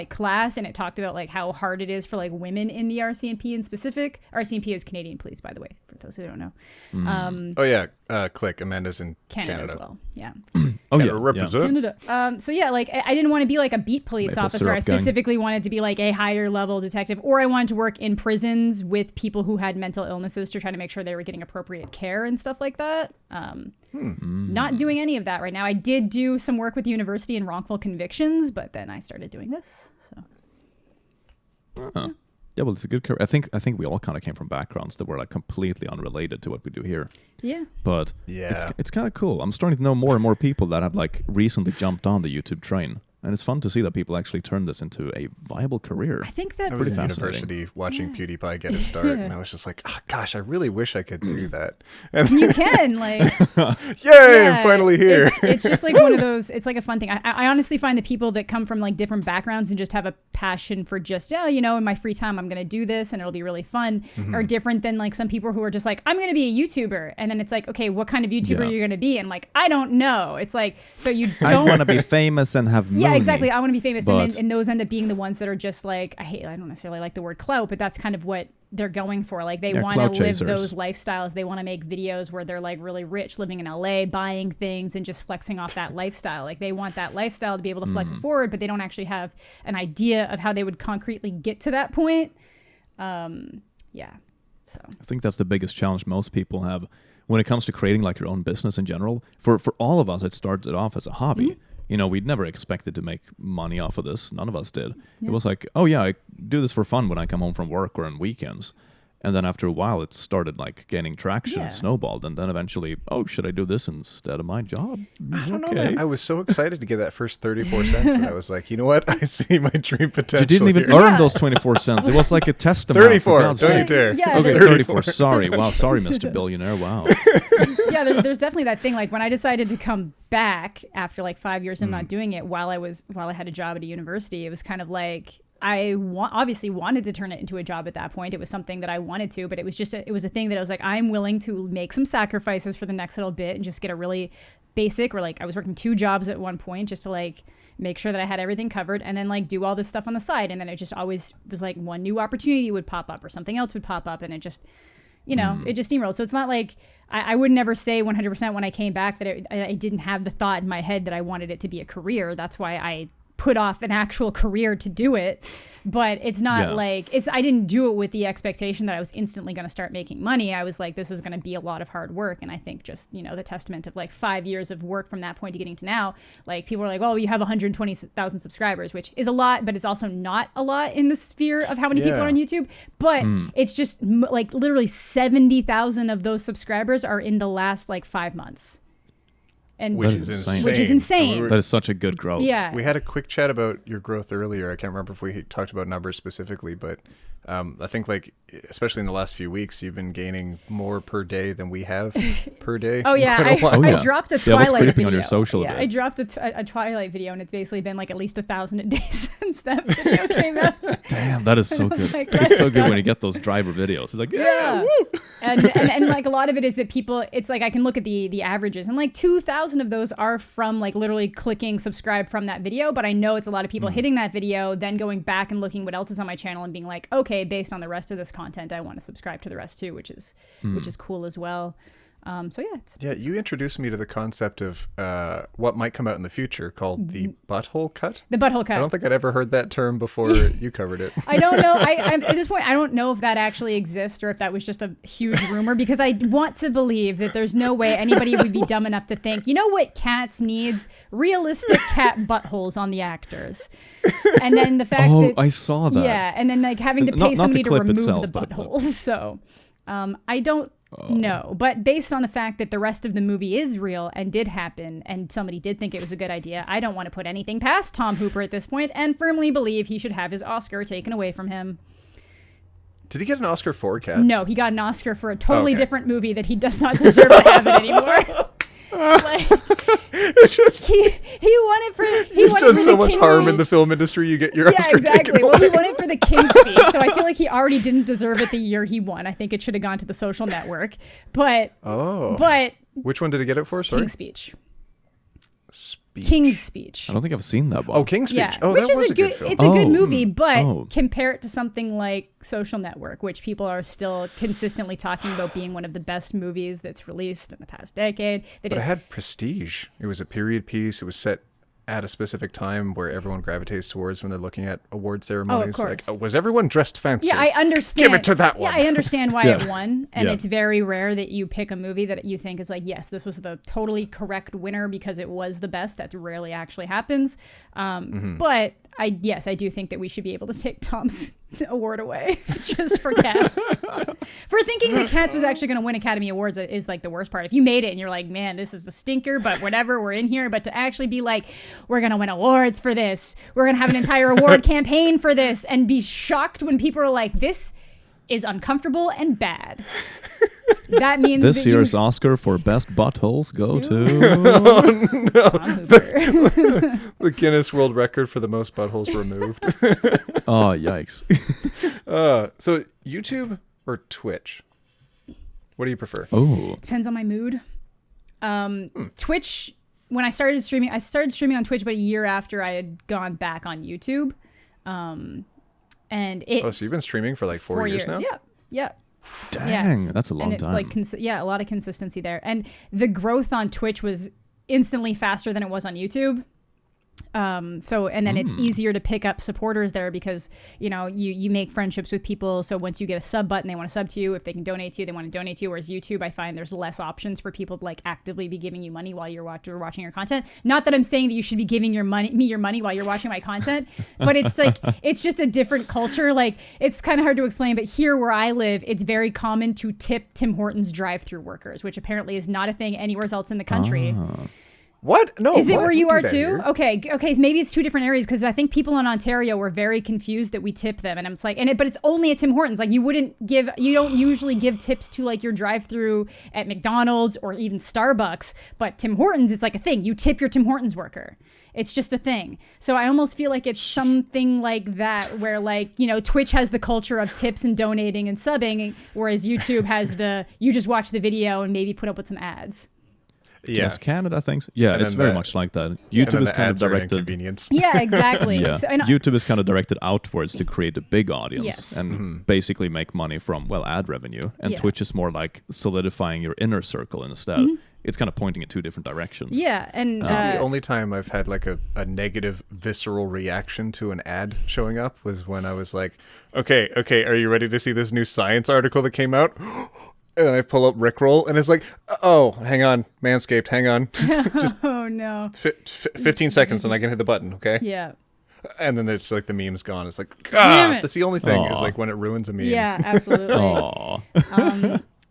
class, and it talked about like how hard it is for like women in the RCMP in specific. RCMP is Canadian Police, by the way, for those who don't know. Oh yeah, click. Amanda's in Canada as well. Yeah. Oh, Canada yeah. represent. Canada. So yeah, like I didn't want to be like a beat police Maple officer. syrup I gang. specifically wanted to be like a higher level detective, or I wanted to work in prisons with people who had mental illnesses to try to make sure they were getting appropriate care and stuff like that. Not doing any of that right now. I did do some work with the university in wrongful convictions, but then I started doing this. So Huh. Yeah, well, it's a good career. I think we all kind of came from backgrounds that were like completely unrelated to what we do here. yeah. But Yeah. it's kind of cool. I'm starting to know more and more people that have like recently jumped on the YouTube train. And it's fun to see that people actually turn this into a viable career. I think I that's was in fascinating. university watching PewDiePie get a start, and I was just like, oh, gosh, I really wish I could do that. And you can like yay, I'm finally here. It's just like one of those. It's like a fun thing. I honestly find that people that come from like different backgrounds and just have a passion for just in my free time I'm gonna do this and it'll be really fun are different than like some people who are just like I'm gonna be a YouTuber, and then it's like, okay, what kind of YouTuber are you gonna be? And like I don't know. It's like, so you I don't want to be famous and have money. Yeah, exactly. I want to be famous, But- and those end up being the ones that are just like I don't necessarily like the word clout, but that's kind of what they're going for. Like they want to clout live chasers. those lifestyles. They want to make videos where they're like really rich, living in LA, buying things and just flexing off that lifestyle. Like they want that lifestyle to be able to flex it forward, but they don't actually have an idea of how they would concretely get to that point. Yeah. So I think that's the biggest challenge most people have when it comes to creating like your own business in general. For all of us, it started off as a hobby. You know, we'd never expected to make money off of this. None of us did. Yeah. It was like, oh yeah, I do this for fun when I come home from work or on weekends. And then after a while, it started like gaining traction, Yeah. snowballed, and then eventually, oh, should I do this instead of my job? I don't know, man. I was so excited to get that first 34 cents that I was like, you know what? I see my dream potential. You didn't even here. earn those 24 cents. It was like a testimony. 34. Don't you dare. Yeah, Okay, so- 34. Sorry. Wow. Sorry, Mr. Billionaire. Wow. yeah, there's definitely that thing. Like when I decided to come back after like 5 years of not doing it while I had a job at a university, it was kind of like I obviously wanted to turn it into a job at that point. It was something that I wanted to, but it was just it was a thing that I was like, I'm willing to make some sacrifices for the next little bit and just get a really basic, or like I was working 2 jobs at one point just to like make sure that I had everything covered, and then like do all this stuff on the side. And then it just always was like one new opportunity would pop up or something else would pop up, and it just, it just steamrolled. So it's not like I would never say 100% when I came back that I didn't have the thought in my head that I wanted it to be a career. That's why I put off an actual career to do it. But it's not like I didn't do it with the expectation that I was instantly going to start making money. I was like, this is going to be a lot of hard work. And I think just, the testament of like 5 years of work from that point to getting to now, like people are like, well, you have 120,000 subscribers, which is a lot, but it's also not a lot in the sphere of how many people are on YouTube. But it's just like literally 70,000 of those subscribers are in the last like 5 months. and Which is insane. Which is insane. That is such a good growth. Yeah. We had a quick chat about your growth earlier. I can't remember if we talked about numbers specifically, but I think like especially in the last few weeks, you've been gaining more per day than we have per day. Oh yeah, I dropped a Yeah, I was Twilight creeping video. on your social a yeah, bit. I dropped a Twilight video, and it's basically been like at least 1,000 a day since that video came out. Damn, that is so good. Like, It's so good when you get those driver videos. It's like, yeah, woo! and like a lot of it is that people, it's like I can look at the averages, and like 2,000 of those are from like literally clicking subscribe from that video, but I know it's a lot of people hitting that video, then going back and looking what else is on my channel and being like, okay, based on the rest of this content, I want to subscribe to the rest too, which is cool as well. So yeah, you introduced me to the concept of what might come out in the future called the butthole cut. The butthole cut. I don't think I'd ever heard that term before you covered it. I don't know. I'm at this point, I don't know if that actually exists or if that was just a huge rumor, because I want to believe that there's no way anybody would be dumb enough to think, you know what Cats needs? Realistic cat buttholes on the actors. And then the fact that... I saw that. Yeah, and then like having to pay Not somebody the to clip remove itself, the but- buttholes. So I don't know. But based on the fact that the rest of the movie is real and did happen and somebody did think it was a good idea, I don't want to put anything past Tom Hooper at this point and firmly believe he should have his Oscar taken away from him. Did he get an Oscar for Cats? No, he got an Oscar for a totally different movie that he does not deserve to have it anymore. Like, he won it for You've done for so the much King's harm in Speech. the film industry. You get your Yeah, Oscar exactly. taken Well, away. he won it for the King's Speech, so I feel like he already didn't deserve it the year he won. I think it should have gone to The Social Network, but Which one did he get it for? Sorry. King's Speech. Speech. King's Speech. I don't think I've seen that one. Oh, King's Speech. Yeah, Oh, which that is was a good. film. It's a good Oh, movie, but oh. compare it to something like Social Network, which people are still consistently talking about being one of the best movies that's released in the past decade. That But is it had prestige. It was a period piece. It was set at a specific time where everyone gravitates towards when they're looking at award ceremonies. course. Like, was everyone dressed fancy? Yeah, I understand. Give it to that one. Yeah, I understand why Yeah. it won, and Yeah. it's very rare that you pick a movie that you think is like, yes, this was the totally correct winner because it was the best. That rarely actually happens. But I do think that we should be able to take Tom's award away just for Cats. For thinking that Cats was actually going to win Academy Awards is like the worst part. If you made it and you're like, man, this is a stinker, but whatever, we're in here. But to actually be like, we're going to win awards for this, we're going to have an entire award campaign for this, and be shocked when people are like, this is uncomfortable and bad. That means This that year's Oscar for best buttholes go to... Tom Hooper. The Guinness World Record for the most buttholes removed. Oh, yikes. So YouTube or Twitch? What do you prefer? Oh. Depends on my mood. Twitch, when I started streaming on Twitch about a year after I had gone back on YouTube. And it's So you've been streaming for like 4 years now? Yeah. Dang, Yes. that's a long and time. it's like a lot of consistency there. And the growth on Twitch was instantly faster than it was on YouTube. It's easier to pick up supporters there because, you know, you make friendships with people. So once you get a sub button, they want to sub to you. If they can donate to you, they want to donate to you. Whereas YouTube, I find there's less options for people to like actively be giving you money while you're watching your content. Not that I'm saying that you should be giving your money while you're watching my content, but it's like, it's just a different culture. Like it's kind of hard to explain, but here where I live, it's very common to tip Tim Hortons drive-through workers, which apparently is not a thing anywhere else in the country. What? No. Is it what? where We you do are that too? here. Okay, so maybe it's two different areas because I think people in Ontario were very confused that we tip them, and I'm like, but it's only at Tim Hortons. Like you don't usually give tips to like your drive-through at McDonald's or even Starbucks, but Tim Hortons, it's like a thing. You tip your Tim Hortons worker. It's just a thing. So I almost feel like it's something like that where like, you know, Twitch has the culture of tips and donating and subbing, whereas YouTube has you just watch the video and maybe put up with some ads. Yeah. Yes, Canada thinks. Yeah, And it's then very the- much like that. And YouTube then is the kind of ads are an directed. inconvenience. Yeah, exactly. Yeah, So, and YouTube is kind of directed outwards to create a big audience Yes. and basically make money from ad revenue. And Yeah. Twitch is more like solidifying your inner circle instead. It's kind of pointing in two different directions. Yeah, and The only time I've had like a negative visceral reaction to an ad showing up was when I was like, okay, are you ready to see this new science article that came out? And then I pull up Rickroll and it's like, oh, hang on, Manscaped, hang on. Just oh no. 15 seconds and I can hit the button, okay? Yeah. And then it's like the meme's gone. It's like, Damn it. that's the only thing is Aw. like when it ruins a meme. Yeah, absolutely. Aw.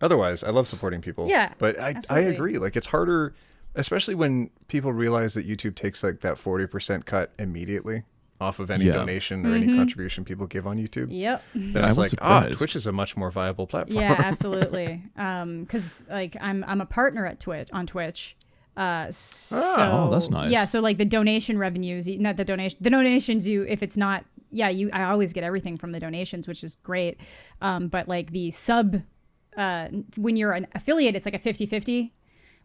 Otherwise, I love supporting people. Yeah, But I absolutely. agree. Like it's harder. Especially when people realize that YouTube takes like that 40% cut immediately off of any donation or any contribution people give on YouTube. Yep. Then I was like, Twitch is a much more viable platform. Yeah, absolutely. Because like I'm a partner at Twitch. So that's nice. Yeah, so like the donation revenues, not the donations if it's not, I always get everything from the donations, which is great. But like the sub, when you're an affiliate, it's like a 50-50.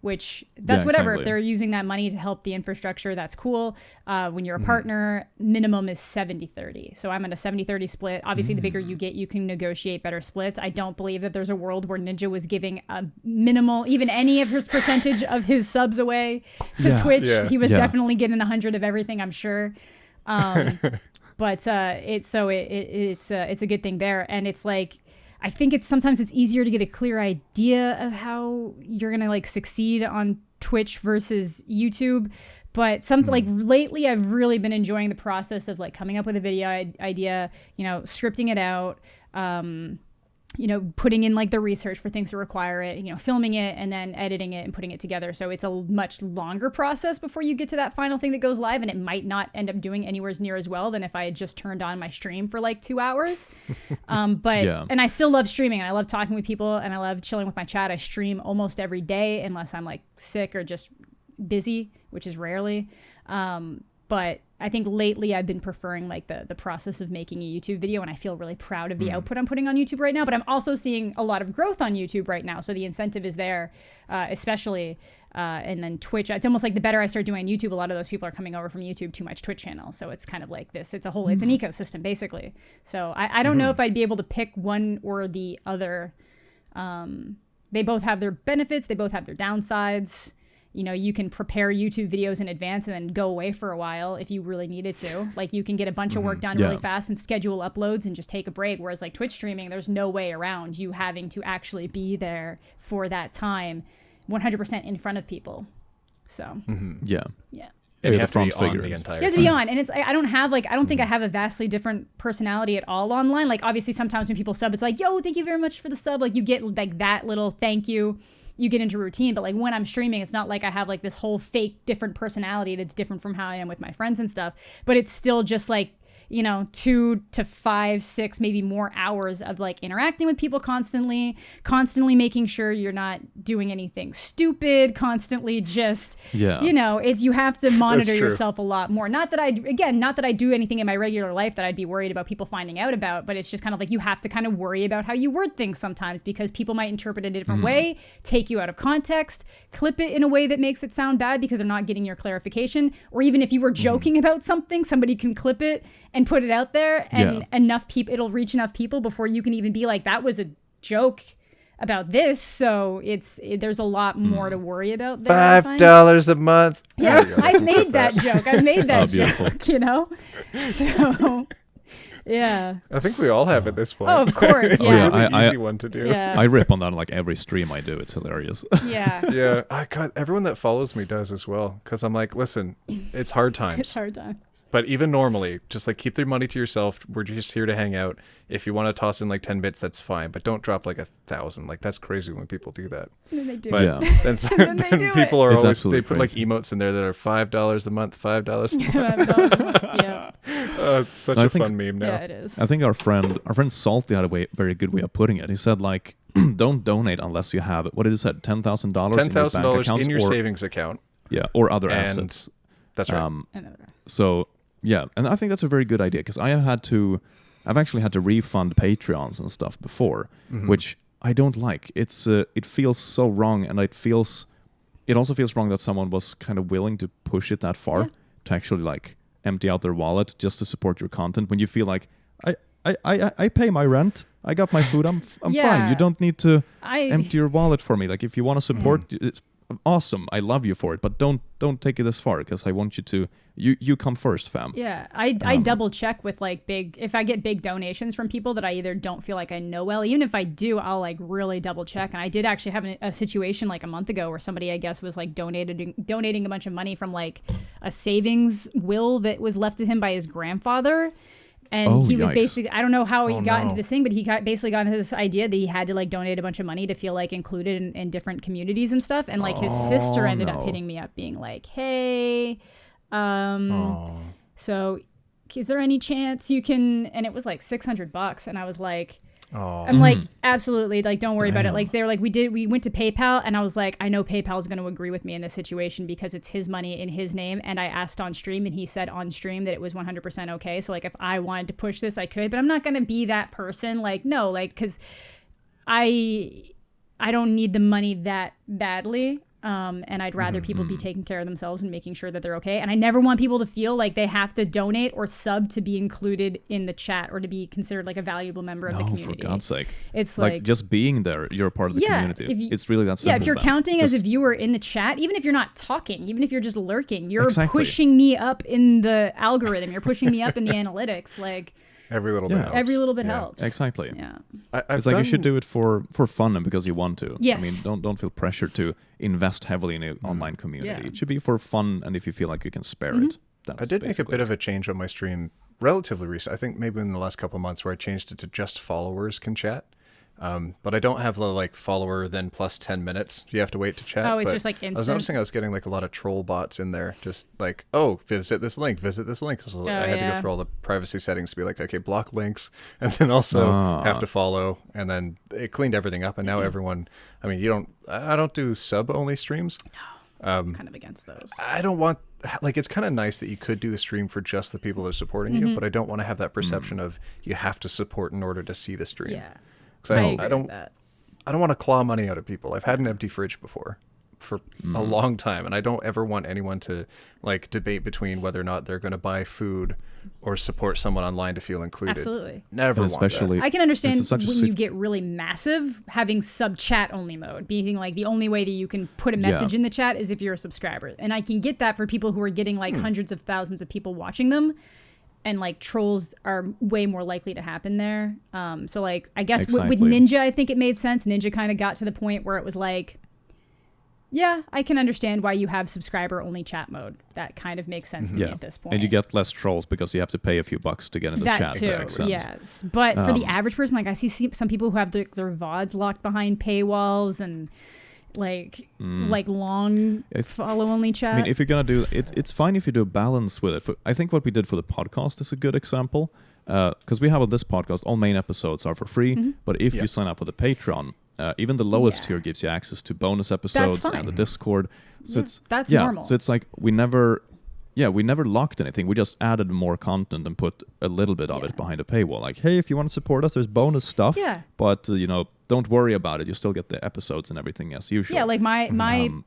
Which that's whatever. Exactly. If they're using that money to help the infrastructure, that's cool. When you're a partner, minimum is 70-30. So I'm at a 70-30 split. Obviously, the bigger you get, you can negotiate better splits. I don't believe that there's a world where Ninja was giving a minimal, even any of his percentage of his subs away to Twitch. Yeah. He was definitely getting 100 of everything, I'm sure. But it's a good thing there, and it's like. I think sometimes it's easier to get a clear idea of how you're going to like succeed on Twitch versus YouTube. But like lately I've really been enjoying the process of like coming up with a video idea, scripting it out, putting in like the research for things to require it, filming it and then editing it and putting it together. So it's a much longer process before you get to that final thing that goes live. And it might not end up doing anywhere near as well than if I had just turned on my stream for like 2 hours. And I still love streaming and I love talking with people and I love chilling with my chat. I stream almost every day unless I'm like sick or just busy, which is rarely. But I think lately I've been preferring like the process of making a YouTube video, and I feel really proud of the output I'm putting on YouTube right now. But I'm also seeing a lot of growth on YouTube right now, so the incentive is there, especially. And then Twitch, it's almost like the better I start doing YouTube, a lot of those people are coming over from YouTube to my Twitch channel. So it's kind of like this. It's an ecosystem basically. So I don't know if I'd be able to pick one or the other. They both have their benefits. They both have their downsides. You can prepare YouTube videos in advance and then go away for a while if you really needed to. Like you can get a bunch of work done really fast and schedule uploads and just take a break. Whereas like Twitch streaming, there's no way around you having to actually be there for that time 100% in front of people. So, yeah. And you have to be on the entire time. You have to be on. And it's, I don't think I have a vastly different personality at all online. Like obviously sometimes when people sub, it's like, yo, thank you very much for the sub. Like you get like that little thank you. You get into routine, but like when I'm streaming, it's not like I have like this whole fake different personality that's different from how I am with my friends and stuff, but it's still just like 2 to 5, 6, maybe more hours of like interacting with people constantly making sure you're not doing anything stupid, constantly just, you have to monitor yourself a lot more. Not that I do anything in my regular life that I'd be worried about people finding out about, but it's just kind of like you have to kind of worry about how you word things sometimes because people might interpret it a different way, take you out of context, clip it in a way that makes it sound bad because they're not getting your clarification. Or even if you were joking about something, somebody can clip it and put it out there and enough people, it'll reach enough people before you can even be like, that was a joke about this. So there's a lot more to worry about there. $5 a month. Yeah, I made that joke. I made that joke, So yeah. I think we all have at this point. Oh, of course. It's a really easy one to do. Yeah. I rip on that on like every stream I do. It's hilarious. Yeah. Yeah. God, everyone that follows me does as well. Because I'm like, listen, it's hard times. It's hard times. But even normally, just like keep their money to yourself. We're just here to hang out. If you want to toss in like 10 bits, that's fine. But don't drop like 1,000. Like that's crazy when people do that. And they do. But then people are always, they put like emotes in there that are $5 a month, $5 Yeah. Such a fun meme now. Yeah, it is. I think our friend Salty had a very good way of putting it. He said like, don't donate unless you have what did he say, $10,000 $10,000 in your savings account. Yeah, or other assets. That's right. So yeah, and I think that's a very good idea because I've actually had to refund Patreons and stuff before, which I don't like. It feels so wrong, and it also feels wrong that someone was kind of willing to push it that far to actually like empty out their wallet just to support your content when you feel like I pay my rent, I got my food, I'm fine. You don't need to empty your wallet for me. Like if you want to support, it's awesome. I love you for it, but don't take it this far because I want you to. You come first, fam. Yeah, I double check with like if I get big donations from people that I either don't feel like I know well, even if I do, I'll like really double check. And I did actually have a situation like a month ago where somebody I guess was like donating a bunch of money from like a savings will that was left to him by his grandfather. And he was yikes. basically, I don't know how he got no. into this thing, but he basically got into this idea that he had to like donate a bunch of money to feel like included in different communities and stuff. And like his sister ended up hitting me up being like, hey, so is there any chance you can, and it was like $600. And I was like, I'm like, absolutely, like, don't worry about it. Like, they were like, we went to PayPal, and I was like, I know PayPal is going to agree with me in this situation because it's his money in his name. And I asked on stream, and he said on stream that it was 100% okay. So like, if I wanted to push this, I could, but I'm not going to be that person. Like, no, like, because I don't need the money that badly. And I'd rather people be taking care of themselves and making sure that they're okay. And I never want people to feel like they have to donate or sub to be included in the chat or to be considered like a valuable member of the community. For God's sake. It's like just being there, you're a part of the community. It's really that simple. Yeah, if you're counting as a viewer in the chat, even if you're not talking, even if you're just lurking, you're pushing me up in the algorithm. You're pushing me up in the analytics. Like every little bit helps. Every little bit helps. Exactly. Yeah. It's like you should do it for fun and because you want to. Yes. I mean, don't feel pressured to invest heavily in an online community. Yeah. It should be for fun and if you feel like you can spare it. That's I did make a bit of a change on my stream relatively recent. I think maybe in the last couple of months where I changed it to just followers can chat. But I don't have the like follower then plus 10 minutes. You have to wait to chat. Oh, it's but just like instant. I was noticing I was getting like a lot of troll bots in there. Just like, oh, visit this link. So I had to go through all the privacy settings to be like, okay, block links. And then also have to follow. And then it cleaned everything up. And now everyone, I mean, I don't do sub only streams. No, I'm kind of against those. I don't want, like, it's kind of nice that you could do a stream for just the people that are supporting you. But I don't want to have that perception of you have to support in order to see the stream. Yeah. Because I don't want to claw money out of people. I've had an empty fridge before for a long time, and I don't ever want anyone to like debate between whether or not they're going to buy food or support someone online to feel included. Absolutely. Never want that. I can understand when you get really massive, having sub chat only mode, being like the only way that you can put a message in the chat is if you're a subscriber. And I can get that for people who are getting like hundreds of thousands of people watching them. And like trolls are way more likely to happen there. So like, I guess with Ninja, I think it made sense. Ninja kind of got to the point where it was like, yeah, I can understand why you have subscriber only chat mode. That kind of makes sense to me at this point. And you get less trolls because you have to pay a few bucks to get in the chat. That too, yes. But for the average person, like I see some people who have their VODs locked behind paywalls and like long follow only chat. I mean, if you're gonna do it, it's fine if you do a balance with it. I think what we did for the podcast is a good example because we have on this podcast all main episodes are for free, but if you sign up for the Patreon, even the lowest tier gives you access to bonus episodes and the Discord. So that's normal. So it's like we never locked anything. We just added more content and put a little bit of it behind a paywall. Like, hey, if you want to support us, there's bonus stuff. Yeah. But don't worry about it. You still get the episodes and everything as usual. Yeah, like my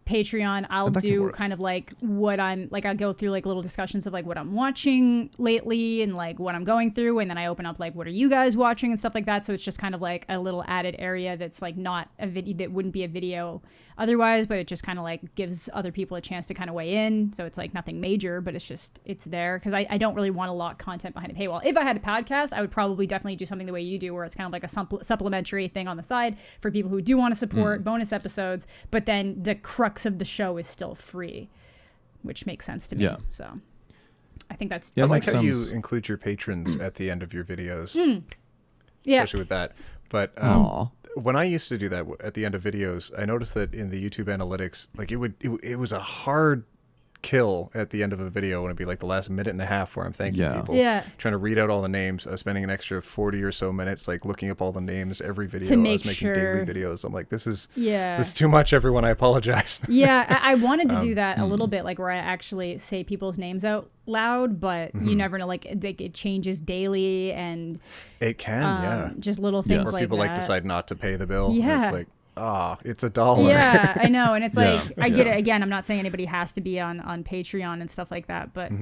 Patreon, I'll do kind of like what I'm like. I'll go through like little discussions of like what I'm watching lately and like what I'm going through, and then I open up like what are you guys watching and stuff like that. So it's just kind of like a little added area that's like not a video that wouldn't be a video otherwise, but it just kind of like gives other people a chance to kind of weigh in. So it's like nothing major, but it's there because I don't really want to lock content behind a paywall. If I had a podcast, I would probably definitely do something the way you do, where it's kind of like a supplementary thing on the side for people who do want to support bonus episodes, but then the crux of the show is still free, which makes sense to me. Yeah. So I think that's I like how you include your patrons at the end of your videos. Especially with that. But when I used to do that at the end of videos, I noticed that in the YouTube analytics, like it was a hard kill at the end of a video when it'd be like the last minute and a half where I'm thanking people, trying to read out all the names, spending an extra 40 or so minutes like looking up all the names every video. I was making daily videos. I'm like, this is too much, everyone. I apologize. I wanted to do that a little bit, like where I actually say people's names out loud, but you never know, like it changes daily and it can just little things or like people that. like decide not to pay the bill. It's like, it's $1. Yeah, I know. And it's like, I get it. Again, I'm not saying anybody has to be on Patreon and stuff like that, but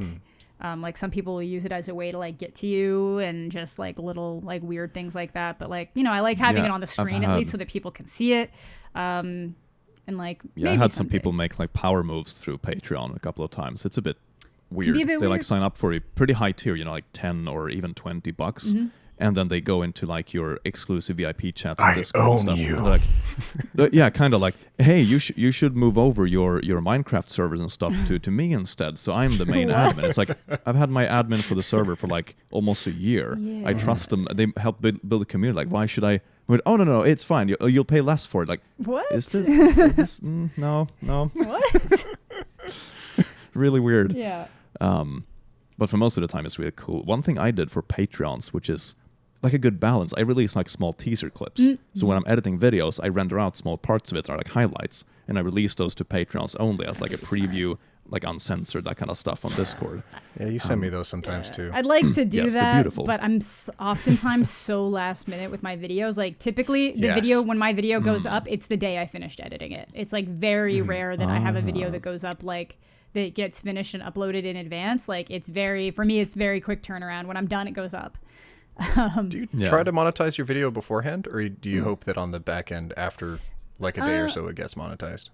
like some people will use it as a way to like get to you and just like little like weird things like that. But like, I like having it on the screen at least so that people can see it. And like, I had some people make like power moves through Patreon a couple of times. It's a bit weird. They like sign up for a pretty high tier, like 10 or even $20. and then they go into like your exclusive VIP chats and I Discord own and stuff. you. And they're like, yeah, kind of like, hey, you should move over your Minecraft servers and stuff to me instead. So I'm the main admin. It's like, I've had my admin for the server for like almost a year. Yeah. I trust them. They help build a community. Like, why should I? Oh no, it's fine. You'll pay less for it. Like, What? Is this? No. What? Really weird. Yeah. But for most of the time, it's really cool. One thing I did for Patreons, which is like a good balance, I release like small teaser clips. So when I'm editing videos, I render out small parts of it, are like highlights, and I release those to Patrons only as like a preview, like uncensored, that kind of stuff on Discord. Yeah, you send me those sometimes too. I'd like to do Yes, they're that, beautiful. but I'm oftentimes so last minute with my videos. Like typically the Yes. video, when my video goes up, it's the day I finished editing it. It's like very rare that I have a video that goes up like that gets finished and uploaded in advance. Like for me, it's very quick turnaround. When I'm done, it goes up. Do you try to monetize your video beforehand, or do you hope that on the back end after like a day or so it gets monetized?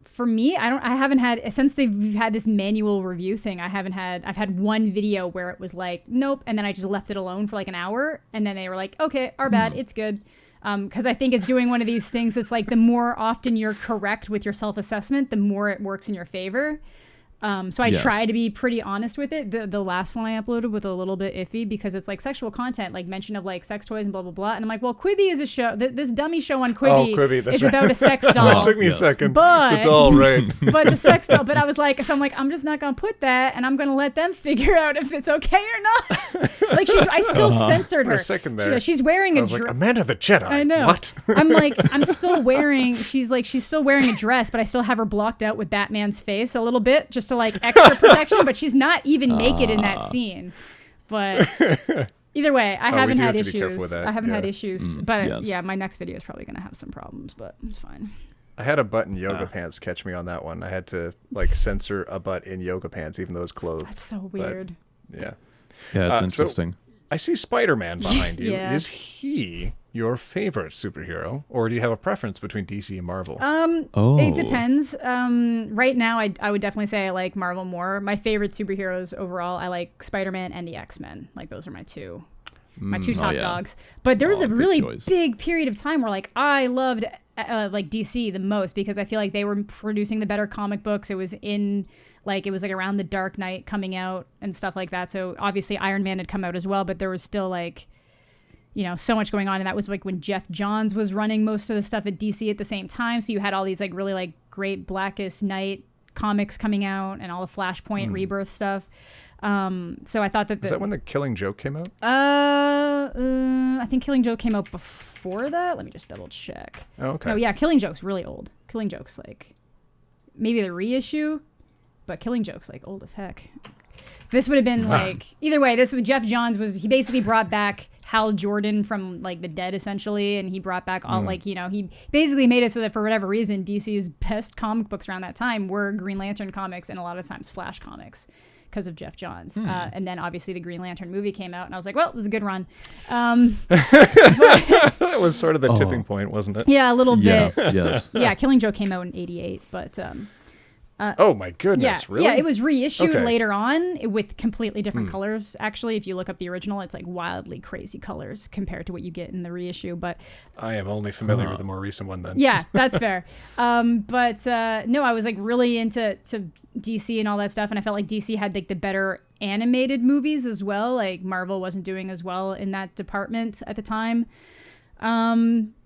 For me, I haven't had, since they've had this manual review thing, I've had one video where it was like, nope, and then I just left it alone for like an hour, and then they were like, okay, our bad, it's good. Because I think it's doing one of these things that's like, the more often you're correct with your self-assessment, the more it works in your favor. So I try to be pretty honest with it. The last one I uploaded was a little bit iffy because it's like sexual content, like mention of like sex toys and blah, blah, blah. And I'm like, well, Quibi is a show. This dummy show on Quibi, that's is right. about a sex doll. It took me a second. But- the doll, right? But the sex doll, but I was like, so I'm like, I'm just not going to put that, and I'm going to let them figure out if it's okay or not. Like I still censored For her. a second there, She's wearing I a was like, dress. Amanda the Jedi. I know. What? I'm like, she's still wearing a dress, but I still have her blocked out with Batman's face a little bit, just to like extra protection, but she's not even naked in that scene. But either way, I haven't had have to be careful issues. with that, I haven't had yeah. issues. But yes. yeah, my next video is probably going to have some problems, but it's fine. I had a butt in yoga pants catch me on that one. I had to like censor a butt in yoga pants, even though it's clothed. That's so weird. Yeah. Yeah, it's So- interesting. I see Spider-Man behind you. Yeah. Is he your favorite superhero, or do you have a preference between DC and Marvel? It depends. Right now, I would definitely say I like Marvel more. My favorite superheroes overall, I like Spider-Man and the X-Men. Like those are my two top yeah. dogs. But there was a good really choice. big period of time where like I loved like DC the most because I feel like they were producing the better comic books. It was around the Dark Knight coming out and stuff like that. So obviously Iron Man had come out as well, but there was still like, so much going on. And that was like when Jeff Johns was running most of the stuff at DC at the same time. So you had all these like really like great Blackest Night comics coming out and all the Flashpoint Rebirth stuff. So I thought that Is that when The Killing Joke came out? I think Killing Joke came out before that. Let me just double check. Oh, okay. No, yeah, Killing Joke's really old. Killing Joke's like maybe the reissue, but Killing Joke's like old as heck. This would have been like either way. This with Jeff Johns he basically brought back Hal Jordan from like the dead essentially, and he brought back all he basically made it so that for whatever reason DC's best comic books around that time were Green Lantern comics and a lot of times Flash comics because of Jeff Johns. And then obviously the Green Lantern movie came out, and I was like, well, it was a good run. That was sort of the tipping point, wasn't it? Yeah, a little bit. Yes. Yeah, Killing Joke came out in '88, but Oh my goodness, really? yeah, it was reissued Okay. later on with completely different colors. Actually, if you look up the original, it's like wildly crazy colors compared to what you get in the reissue. But I am only familiar with the more recent one then. yeah, that's fair. But no, I was like really into DC and all that stuff, and I felt like DC had like the better animated movies as well. Like Marvel wasn't doing as well in that department at the time.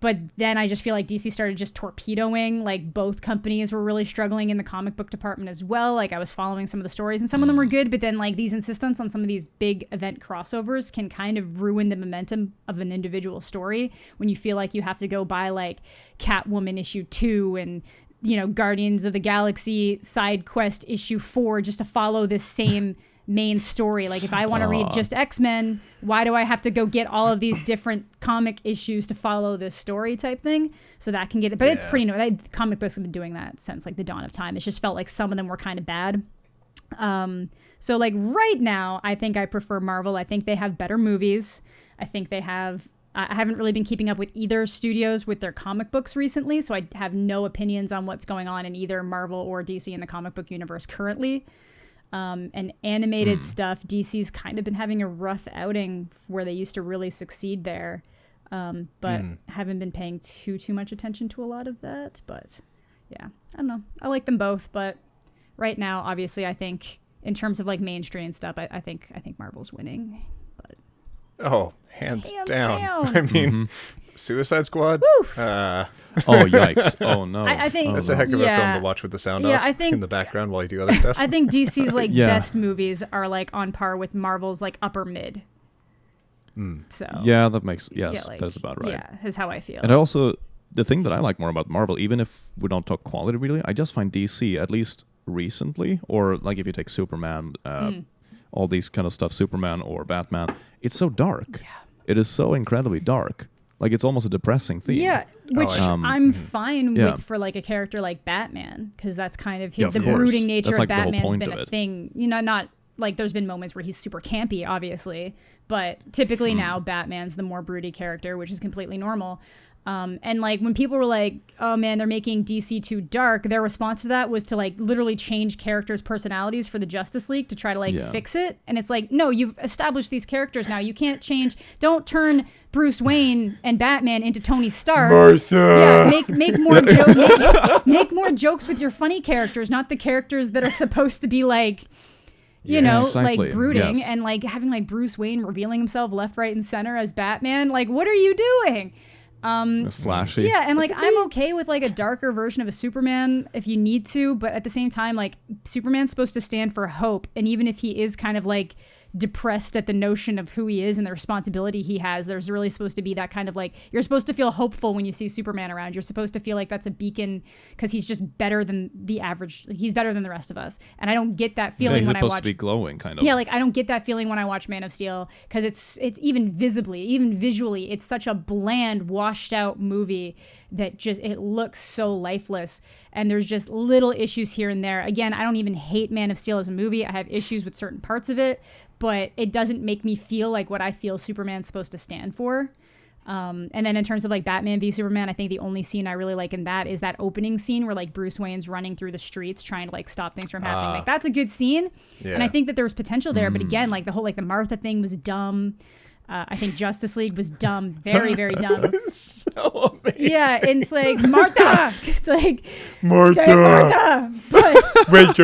But then I just feel like DC started just torpedoing, like both companies were really struggling in the comic book department as well. Like I was following some of the stories and some of them were good, but then like these insistence on some of these big event crossovers can kind of ruin the momentum of an individual story when you feel like you have to go buy like Catwoman issue 2 and Guardians of the Galaxy side quest issue 4 just to follow this same main story. Like if I want to read just X-Men, why do I have to go get all of these different comic issues to follow this story type thing? So that can get it. But it's pretty new. Comic books have been doing that since like the dawn of time. It just felt like some of them were kind of bad. So like right now, I think I prefer Marvel. I think they have better movies. I think they have... I haven't really been keeping up with either studios with their comic books recently, so I have no opinions on what's going on in either Marvel or DC in the comic book universe currently. And animated stuff, DC's kind of been having a rough outing where they used to really succeed there. But haven't been paying too much attention to a lot of that. But yeah, I don't know. I like them both, but right now, obviously, I think in terms of like mainstream stuff, I think Marvel's winning. But hands down. I mean, Suicide Squad. Oh yikes! Oh no! I think that's a heck of a film to watch with the sound off in the background while you do other stuff. I think DC's like best movies are like on par with Marvel's like upper mid. So yeah, that makes that's about right. Yeah, is how I feel. And also, the thing that I like more about Marvel, even if we don't talk quality really, I just find DC, at least recently, or like if you take Superman, all these kind of stuff, Superman or Batman, it's so dark. Yeah. It is so incredibly dark. Like it's almost a depressing theme. Yeah, which I'm fine with for like a character like Batman, because that's kind of the brooding nature of Batman's been a thing. You know, not like there's been moments where he's super campy, obviously, but typically now Batman's the more broody character, which is completely normal. And like when people were like, oh man, they're making DC too dark, their response to that was to like literally change characters' personalities for the Justice League to try to like fix it. And it's like, no, you've established these characters now. You can't change. Don't turn Bruce Wayne and Batman into Tony Stark. Martha. Yeah, make more make more jokes with your funny characters, not the characters that are supposed to be like, you know, exactly. like brooding and like having like Bruce Wayne revealing himself left, right, and center as Batman. Like, what are you doing? It's flashy. Yeah, and like I'm okay with like a darker version of a Superman if you need to, but at the same time, like Superman's supposed to stand for hope, and even if he is kind of like depressed at the notion of who he is and the responsibility he has, there's really supposed to be that kind of like, you're supposed to feel hopeful when you see Superman around. You're supposed to feel like that's a beacon because he's just better than the average. He's better than the rest of us, and I don't get that feeling when I watch. He's supposed to be glowing, kind of. Yeah, like I don't get that feeling when I watch Man of Steel, because it's even visually, it's such a bland, washed out movie that just, it looks so lifeless, and there's just little issues here and there. Again, I don't even hate Man of Steel as a movie. I have issues with certain parts of it, but it doesn't make me feel like what I feel Superman's supposed to stand for. And then in terms of like Batman v Superman, I think the only scene I really like in that is that opening scene where like Bruce Wayne's running through the streets trying to like stop things from happening. Like that's a good scene. Yeah. And I think that there was potential there, but again, like the whole like the Martha thing was dumb. I think Justice League was dumb, very, very dumb. That was so amazing. Yeah, and it's like, Martha! It's like, Martha! Hey, Martha! But, wait,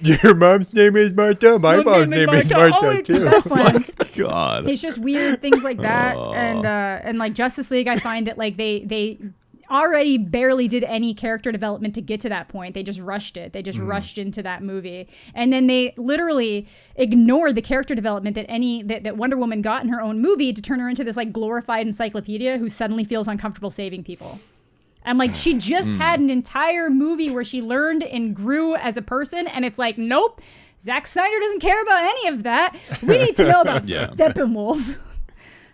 your mom's name is Martha? My mom's name is Martha, too. Oh God. It's just weird things like that. And like Justice League, I find that like they already barely did any character development to get to that point. They just rushed it. They just rushed into that movie. And then they literally ignored the character development that Wonder Woman got in her own movie to turn her into this like glorified encyclopedia who suddenly feels uncomfortable saving people. I'm like, she just had an entire movie where she learned and grew as a person, and it's like, nope, Zack Snyder doesn't care about any of that. We need to know about Steppenwolf.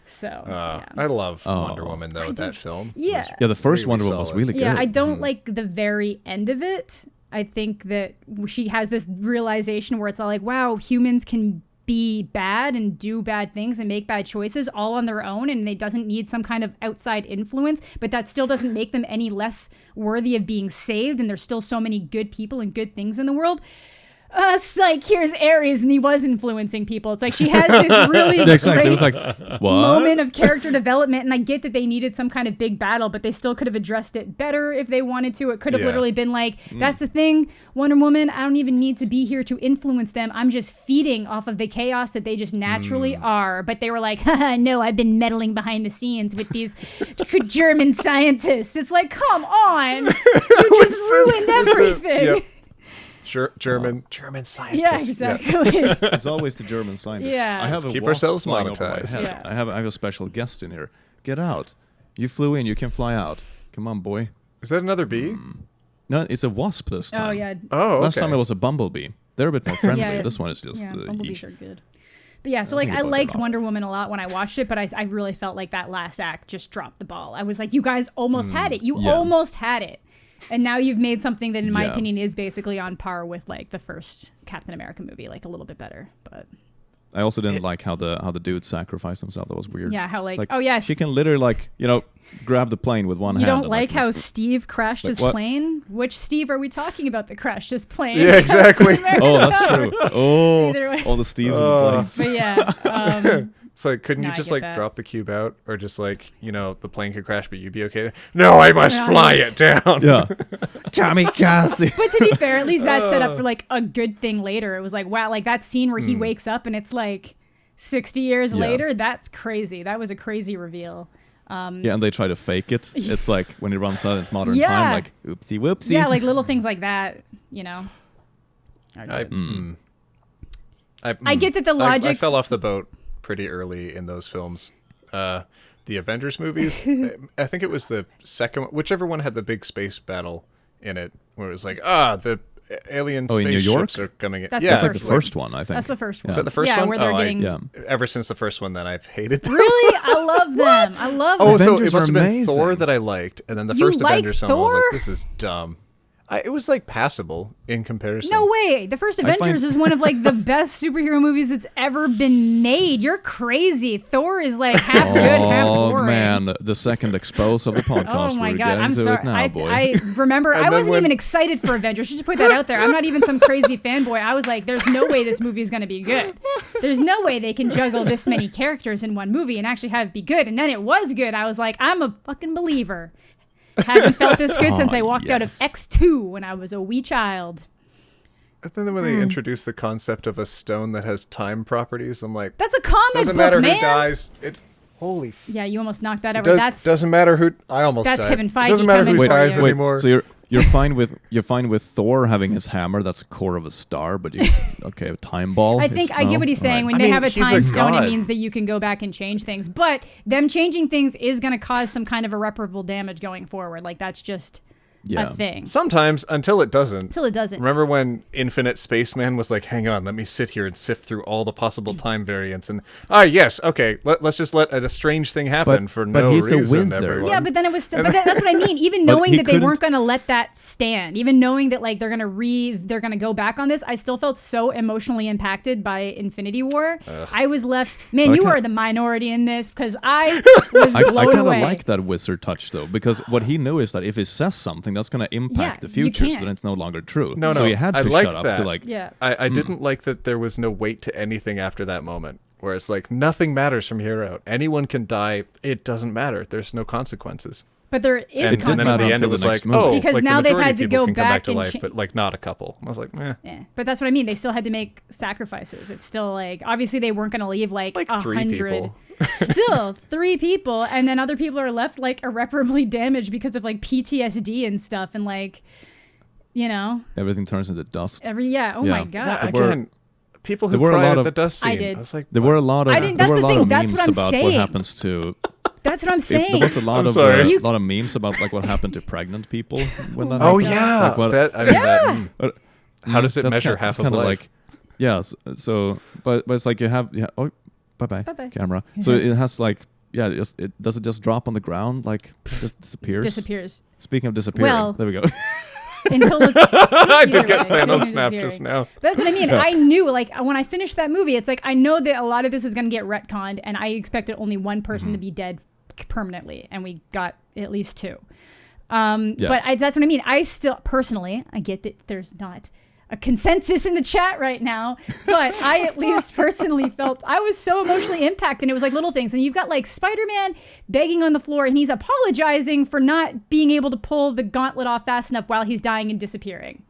So I love Wonder Woman though. That film, yeah, the first Wonder Woman was really good. Yeah, I don't like the very end of it. I think that she has this realization where it's all like, wow, humans can be bad and do bad things and make bad choices all on their own, and they doesn't need some kind of outside influence, but that still doesn't make them any less worthy of being saved, and there's still so many good people and good things in the world. It's like, here's Ares, and he was influencing people. It's like she has this really great it was like, what? moment of character development, and I get that they needed some kind of big battle, but they still could have addressed it better if they wanted to. It could have literally been like, that's the thing, Wonder Woman, I don't even need to be here to influence them. I'm just feeding off of the chaos that they just naturally are. But they were like, haha, no, I've been meddling behind the scenes with these German scientists. It's like, come on. You just ruined everything. Yep. German scientists. Yeah, exactly. Yeah. It's always the German scientists. Yeah. I have Let's a keep wasp ourselves flying over my monetized. head. I have a special guest in here. Get out. You flew in. You can fly out. Come on, boy. Is that another bee? No, it's a wasp this time. Oh, yeah. Oh, okay. Last time it was a bumblebee. They're a bit more friendly. Yeah. This one is just bumblebees are good. But yeah, so like I liked Wonder Woman a lot when I watched it, but I really felt like that last act just dropped the ball. I was like, you guys almost had it. You almost had it. And now you've made something that, in my opinion, is basically on par with like the first Captain America movie, like a little bit better. But I also didn't like how the dude sacrificed himself. That was weird. Yeah, how It's like, oh yes, she can literally like grab the plane with one hand. You don't and, like how Steve crashed his what? plane? Which Steve are we talking about that crashed his plane? Yeah, exactly. Oh, that's true. Oh, Either way. all the Steves in the planes. But yeah, It's like, couldn't No, you I just get like that. drop the cube out, or just like the plane could crash, but you'd be okay? No, I must fly it down. Yeah. Kamikaze. but to be fair, at least that's set up for like a good thing later. It was like, wow, like that scene where he wakes up and it's like 60 years Yeah. later. That's crazy. That was a crazy reveal. Yeah, and they try to fake it. It's like when he runs out, it's modern Yeah. time. Like oopsie whoopsie. Yeah, like little things like that. You know. I get that the I logic. fell off the boat pretty early in those films. The Avengers movies, I think it was the second one, whichever one had the big space battle in it, where it was like, the alien Oh, in New York? spaceships are coming in. That's yeah, the That's like the first one. first one, I think. That's the first one. Is that the first yeah, one? where they're Oh, getting. Yeah. Ever since the first one, then I've hated them. Really, I love them. I love Oh, them. so Avengers it must are have been amazing. Thor that I liked, and then the You first like Avengers film, I was Thor? like, this is dumb. It was like passable in comparison. No way. The first Avengers is one of like the best superhero movies that's ever been made. You're crazy. Thor is like half good, half Oh boring. man, the second expose of the podcast. Oh my We're god, getting I'm to sorry. it now, boy. I remember And I then wasn't when- even excited for Avengers. Just put that out there. I'm not even some crazy fanboy. I was like, there's no way this movie is gonna be good. There's no way they can juggle this many characters in one movie and actually have it be good. And then it was good. I was like, I'm a fucking believer. Haven't felt this good since I walked out of yes. X2 when I was a wee child. And then when they introduced the concept of a stone that has time properties, I'm like, That's a comic doesn't book, matter man. who dies. Holy. Yeah, you almost knocked that over. Doesn't matter who. I almost. That's died. Kevin Feige Doesn't matter coming who for dies you. Wait, anymore. so you're fine with Thor having his hammer that's a core of a star, but a time ball. I think I get what he's saying. When I they mean, have a he's a time stone, it god. means that you can go back and change things. But them changing things is going to cause some kind of irreparable damage going forward. Like that's just a thing. Sometimes until it doesn't. Until it doesn't. Remember when Infinite Spaceman was like, hang on, let me sit here and sift through all the possible time variants, and yes, okay, let's just let a strange thing happen for but no he's a reason. wizard. Everyone. Yeah, but then it was still. But that's what I mean. Even But knowing he that they weren't couldn't- going to let that stand, even knowing that like they're going to go back on this, I still felt so emotionally impacted by Infinity War. I was left. Man, you are the minority in this because I was I blown kind away. of like that wizard touch though, because what he knew is that if he says something, that's going to impact the you future, so can't. then it's no longer true. No, so he had I to liked shut up that. to like. Yeah. I didn't like that there was no weight to anything after that moment, where it's like nothing matters from here out. Anyone can die. It doesn't matter. There's no consequences. But there is And then at the consequences. end, it was until the like, next movie. Because like now the they've majority had to of people go can come back back to and life, cha- but like not a couple. I was like, Yeah, but that's what I mean. They still had to make sacrifices. It's still like obviously they weren't going to leave like Like 3 100. people. Still 3 people, and then other people are left like irreparably damaged because of like PTSD and stuff, and like Everything turns into dust. Oh Yeah. my god. That, There were- again, people there who were a cry lot at of- the dust scene. I did. was like, There were a lot of I didn't- there that's were a the lot thing, of that's memes what I'm about saying. what happens to. That's what I'm saying. There was a lot I'm of sorry. lot of memes about like what happened to pregnant people when that. oh happened. yeah, Like, what- that, I mean, that, But, how does it that's measure kind- half it's of kinda life? Like, yes. So, but it's like you have. Yeah. Oh, bye Bye-bye. camera. So it has like. Yeah, does it just drop on the ground like it just disappears? Disappears Speaking of disappearing, Well- there we go. until it's. I did either get way, Thanos it's snap disappearing. just now. But that's what I mean. I knew, like, when I finished that movie, it's like I know that a lot of this is going to get retconned, and I expected only one person to be dead permanently, and we got at least 2. Yeah. But that's what I mean. I still, personally, I get that there's not a consensus in the chat right now, but I at least personally felt I was so emotionally impacted, and it was like little things. And you've got like Spider-Man begging on the floor, and he's apologizing for not being able to pull the gauntlet off fast enough while he's dying and disappearing.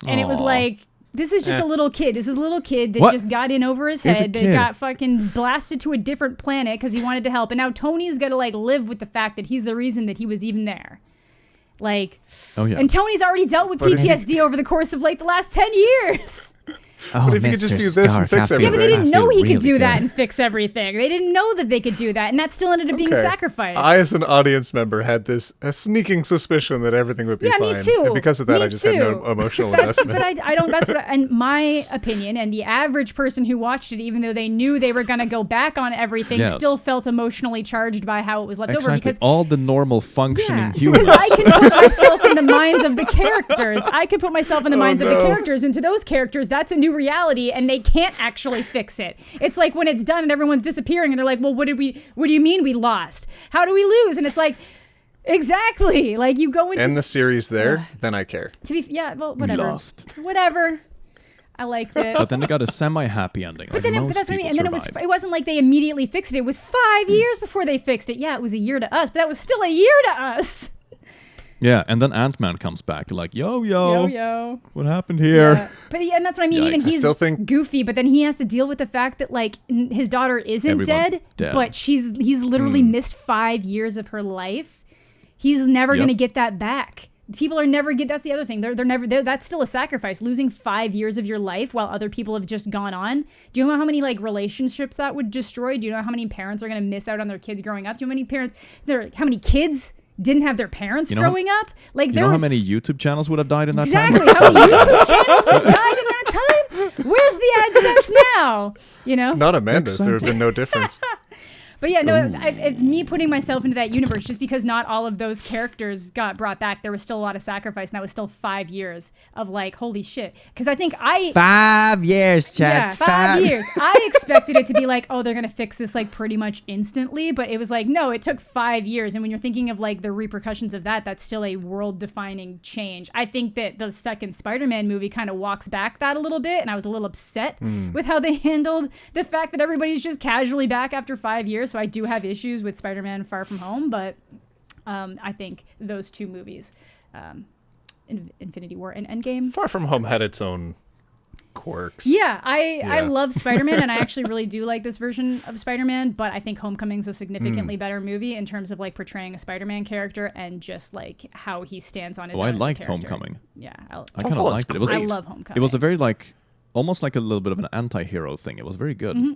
And it was Aw. like, this is just a little kid. This is a little kid that What? just got in over his He's a head, that kid. got fucking blasted to a different planet because he wanted to help. And now Tony's got to like live with the fact that he's the reason that he was even there. Like, Oh yeah. and Tony's already dealt with PTSD over the course of like the last 10 years. Oh, But if you could just Mr. do this and Stark, fix I everything. Yeah, but they I didn't know he really could do that good. and fix everything. They didn't know that they could do that, and that still ended up being Okay. sacrificed. I, as an audience member, had a sneaking suspicion that everything would be Yeah, fine. me too. And because of that, Me I just had no too. emotional That's, investment. but I don't. That's what, in my opinion, and the average person who watched it, even though they knew they were going to go back on everything, Yes. still felt emotionally charged by how it was left over Exactly. because. All the normal functioning Yeah, humans. because I can put myself in the minds of the characters. I can put myself in the minds of the no. characters. And to those characters, that's a new new reality and they can't actually fix it. It's like when it's done and everyone's disappearing and they're like, well, what do you mean we lost? How do we lose? And it's like, exactly. Like you go into end the series there, then I care. Well, whatever. Lost. Whatever. I liked it. But then they got a semi-happy ending. But that's what I mean. And then it wasn't like they immediately fixed it. It was 5 years before they fixed it. Yeah, it was a year to us, but that was still a year to us. Yeah, and then Ant-Man comes back like, yo, what happened here? Yeah. But and that's what I mean. Even he's goofy, but then he has to deal with the fact that like his daughter isn't dead, but he's literally missed 5 years of her life. He's never going to get that back. People are never that's the other thing. They're never that's still a sacrifice. Losing 5 years of your life while other people have just gone on. Do you know how many like relationships that would destroy? Do you know how many parents are going to miss out on their kids growing up? Do you know how many kids didn't have their parents growing up? Like you know how many YouTube channels would have died in that time? Exactly. How many YouTube channels would have died in that time? Where's the AdSense now? You know? Not Amanda's. There would have been no difference. But yeah, no, it's me putting myself into that universe just because not all of those characters got brought back. There was still a lot of sacrifice, and that was still 5 years of like, holy shit. Because I think 5 years, Chad. Yeah, 5 years. I expected it to be like, oh, they're going to fix this like pretty much instantly. But it was like, no, it took 5 years. And when you're thinking of like the repercussions of that, that's still a world-defining change. I think that the second Spider-Man movie kind of walks back that a little bit. And I was a little upset with how they handled the fact that everybody's just casually back after 5 years. So I do have issues with Spider-Man Far From Home, but I think those two movies, Infinity War and Endgame. Far From Home had its own quirks. Yeah, I love Spider-Man, and I actually really do like this version of Spider-Man, but I think Homecoming's a significantly better movie in terms of like portraying a Spider-Man character and just like how he stands on his own. I liked as a character. Homecoming. Yeah. I kind of liked it. I love Homecoming. It was a very like, almost like a little bit of an anti-hero thing. It was very good. Mm-hmm.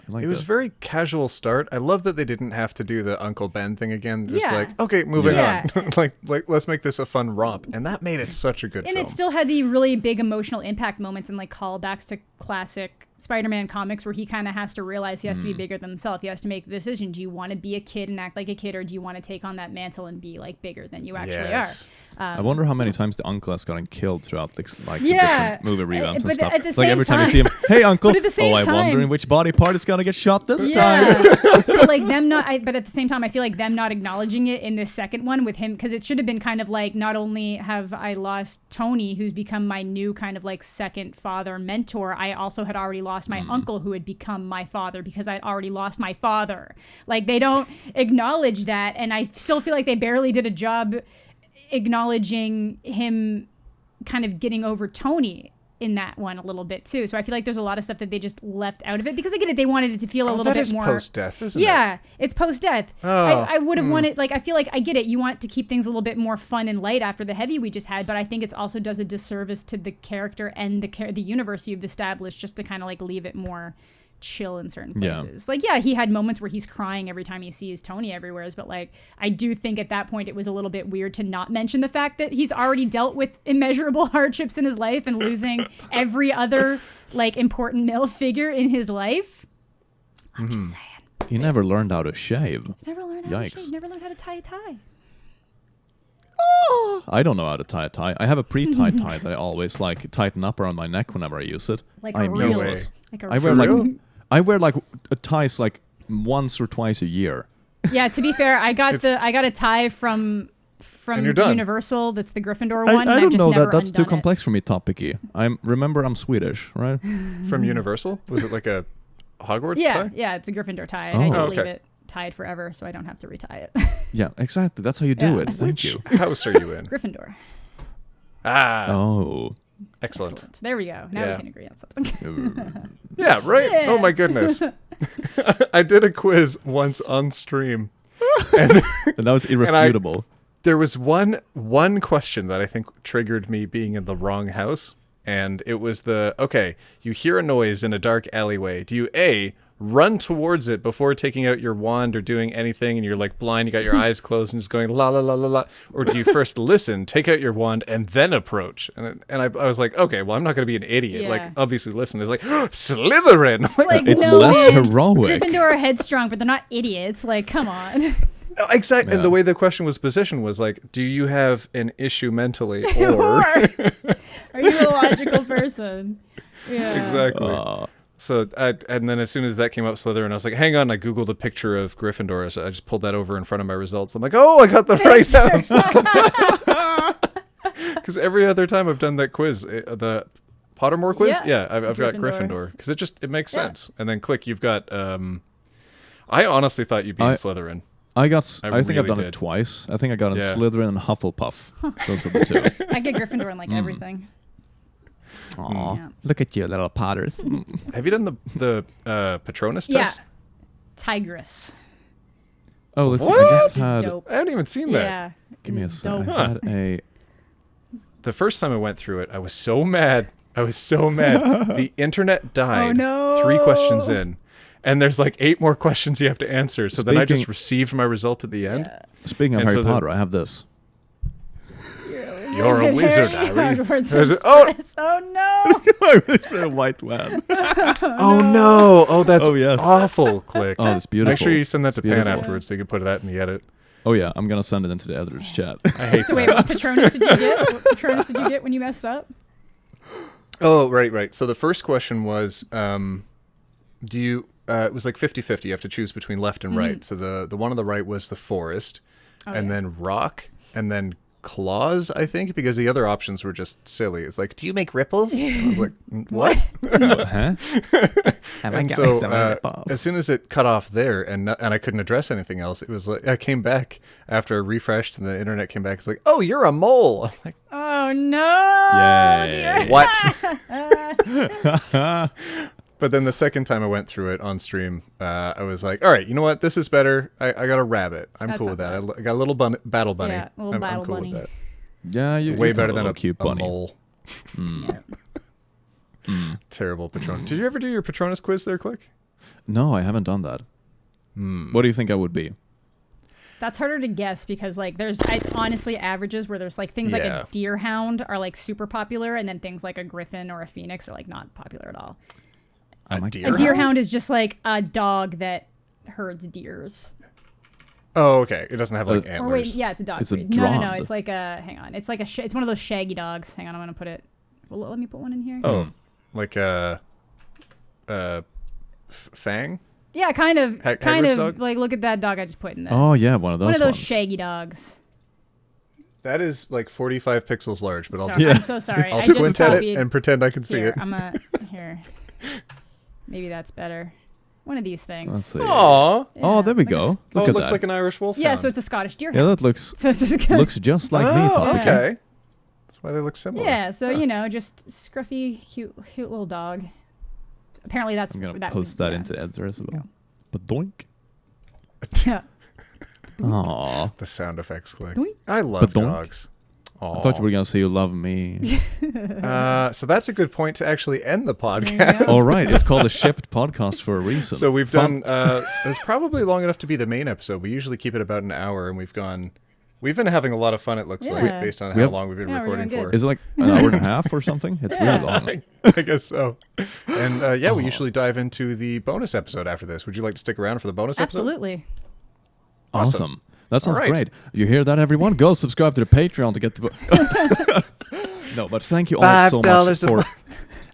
It was very casual start. I love that they didn't have to do the Uncle Ben thing again. Just like, okay, moving on. like let's make this a fun romp. And that made it such a good film. And it still had the really big emotional impact moments and like callbacks to classic Spider-Man comics where he kind of has to realize he has to be bigger than himself. He has to make the decision. Do you want to be a kid and act like a kid, or do you want to take on that mantle and be like bigger than you actually are? I wonder how many times the uncle has gotten killed throughout the different movie revamps and stuff. At the like every time you see him, hey uncle, I'm wondering which body part is gonna get shot this time. But like them but at the same time, I feel like them not acknowledging it in this second one with him, because it should have been kind of like, not only have I lost Tony, who's become my new kind of like second father mentor, I also had already lost my uncle, who had become my father because I'd already lost my father. Like they don't acknowledge that, and I still feel like they barely did a job acknowledging him kind of getting over Tony in that one a little bit too. So I feel like there's a lot of stuff that they just left out of it, because I get it, they wanted it to feel a little bit more post-death, isn't it? Yeah, it's post-death. I would have wanted, like, I feel like I get it, you want to keep things a little bit more fun and light after the heavy we just had, but I think it also does a disservice to the character and the universe you've established, just to kind of like leave it more chill in certain places. Like, yeah, he had moments where he's crying every time he sees Tony everywhere, but like I do think at that point it was a little bit weird to not mention the fact that he's already dealt with immeasurable hardships in his life and losing every other like important male figure in his life. I'm just saying. He never learned how to shave. Never learned how to shave. Never learned how to tie a tie. I don't know how to tie a tie. I have a pre-tied tie that I always like tighten up around my neck whenever I use it. Like I'm a real, useless. like a I wear like ties like once or twice a year. Yeah, to be fair, I got a tie from Universal. That's the Gryffindor one. I don't know that. That's too complex for me, Topicky. Remember I'm Swedish, right? From Universal? Was it like a Hogwarts tie? Yeah, it's a Gryffindor tie, and I just leave it tied forever, so I don't have to retie it. Yeah, exactly. That's how you do it. Thank you. Which house are you in? Gryffindor. Oh. Excellent. There we go. Now we can agree on something. Yeah, right? Yeah. Oh my goodness. I did a quiz once on stream. And that was irrefutable. There was one question that I think triggered me being in the wrong house. And it was you hear a noise in a dark alleyway. Do you A, run towards it before taking out your wand or doing anything, and you're like blind, you got your eyes closed and just going la la la la la, or do you first listen, take out your wand, and then approach? And I was like, okay, well, I'm not going to be an idiot. Like, obviously listen. It's like, Slytherin! It's less heroic. Gryffindor are headstrong, but they're not idiots. Like, come on. Exactly. Yeah. And the way the question was positioned was like, do you have an issue mentally, or are you a logical person? Yeah. Exactly. So and then as soon as that came up, Slytherin, I was like, hang on, I Googled a picture of Gryffindor. So I just pulled that over in front of my results. I'm like, oh, I got the right house. Because every other time I've done that quiz, the Pottermore quiz, I've got Gryffindor. Because it makes sense. And then click, you've got, I honestly thought you'd be in Slytherin. I think I've done it twice. I think I got in Slytherin and Hufflepuff. Those are the two. I get Gryffindor in like everything. Aw, look at you, little Potters. Have you done the Patronus Yeah. test? Tigress. Oh, let's see. What? I just had. Dope. I haven't even seen that. Yeah. Give me a sec. Dope. I had a. The first time I went through it, I was so mad. The internet died. Oh, no. 3 questions in. And there's like 8 more questions you have to answer. So then I just received my result at the end. Yeah. Speaking of Harry Potter, I have this. You're a wizard, Harry. Oh no! I was a white man. Oh no! Oh, that's yes. awful. Click. Oh, that's beautiful. Make sure you send that to Pan beautiful. afterwards so you can put that in the edit. Oh yeah, I'm gonna send it into the editor's chat. I hate So wait, what Patronus did you get? What Patronus did you get when you messed up? Oh, right. So the first question was, do you? It was like 50-50. You have to choose between left and right. So the one on the right was the forest, and then rock, and then claws, I think, because the other options were just silly. It's like, do you make ripples? I was like, what? Huh? And so as soon as it cut off there, and I couldn't address anything else, it was like I came back after I refreshed, and the internet came back. It's like, oh, you're a mole. I'm like, Oh no! Yay. what? But then the second time I went through it on stream, I was like, all right, you know what? This is better. I got a rabbit. I'm That's cool not with that. bad. I got a little battle bunny. Yeah, little I'm battle cool bunny. with that. Yeah, Way you're better kind than of a cute bunny. mole. Terrible Patronus. Did you ever do your Patronus quiz there, Click? No, I haven't done that. What do you think I would be? That's harder to guess because like it's honestly averages where there's like things like a deer hound are like super popular, and then things like a griffin or a phoenix are like not popular at all. A deer hound is just like a dog that herds deers. Oh, okay. It doesn't have like antlers. Or wait, yeah, it's a dog. It's a breed. No, drond. it's like a. Hang on, it's like it's one of those shaggy dogs. Hang on, I'm gonna put it. Well, let me put one in here. Oh, like a fang? Yeah, kind of. Hagrid's dog? Like look at that dog I just put in there. Oh yeah, one of those. One of those ones. shaggy dogs. That is like 45 pixels large, but Sorry, I'm so sorry. I'll I just squint at it copied. and pretend I can see Here, it. Here. Maybe that's better. One of these things. Let's see. Aww. Yeah, Oh, there we like go. a- Look it at looks that. like an Irish wolfhound. Yeah, so it's a Scottish deer Yeah, hound. that looks So it's just looks just like me. Topic. Okay. That's why they look similar. Yeah, so you know, just scruffy, cute little dog. Apparently, that's I'm gonna that post was- that yeah. into the editor as well. But doink. Yeah. Aw. The sound effects Click. Doink. I love Badonk. dogs. I thought you were gonna say you love me. So that's a good point to actually end the podcast. All right, it's called a shipped podcast for a reason. So we've Fun. done. It's probably long enough to be the main episode. We usually keep it about an hour, and we've been having a lot of fun. It looks like Yeah. based on We how have- long we've been Yeah, we're recording doing for. good. Is it like an hour and a half or something? It's really long. I guess so. And we usually dive into the bonus episode after this. Would you like to stick around for the bonus episode? Absolutely. Awesome. That sounds All right. great. You hear that, everyone? Go subscribe to the Patreon to get the. No, but thank you all so much $5 a for.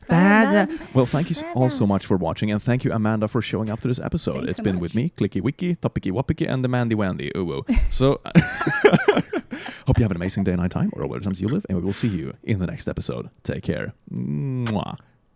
month. Well, thank you all so much for watching, and thank you, Amanda, for showing up to this episode. Thanks It's so been much. with me, Clicky Wicky, Topicky Wapicky, and the Mandy Wandy. Ooh, ooh. So, hope you have an amazing day, night time, or whatever times you live, and we will see you in the next episode. Take care. Mwah.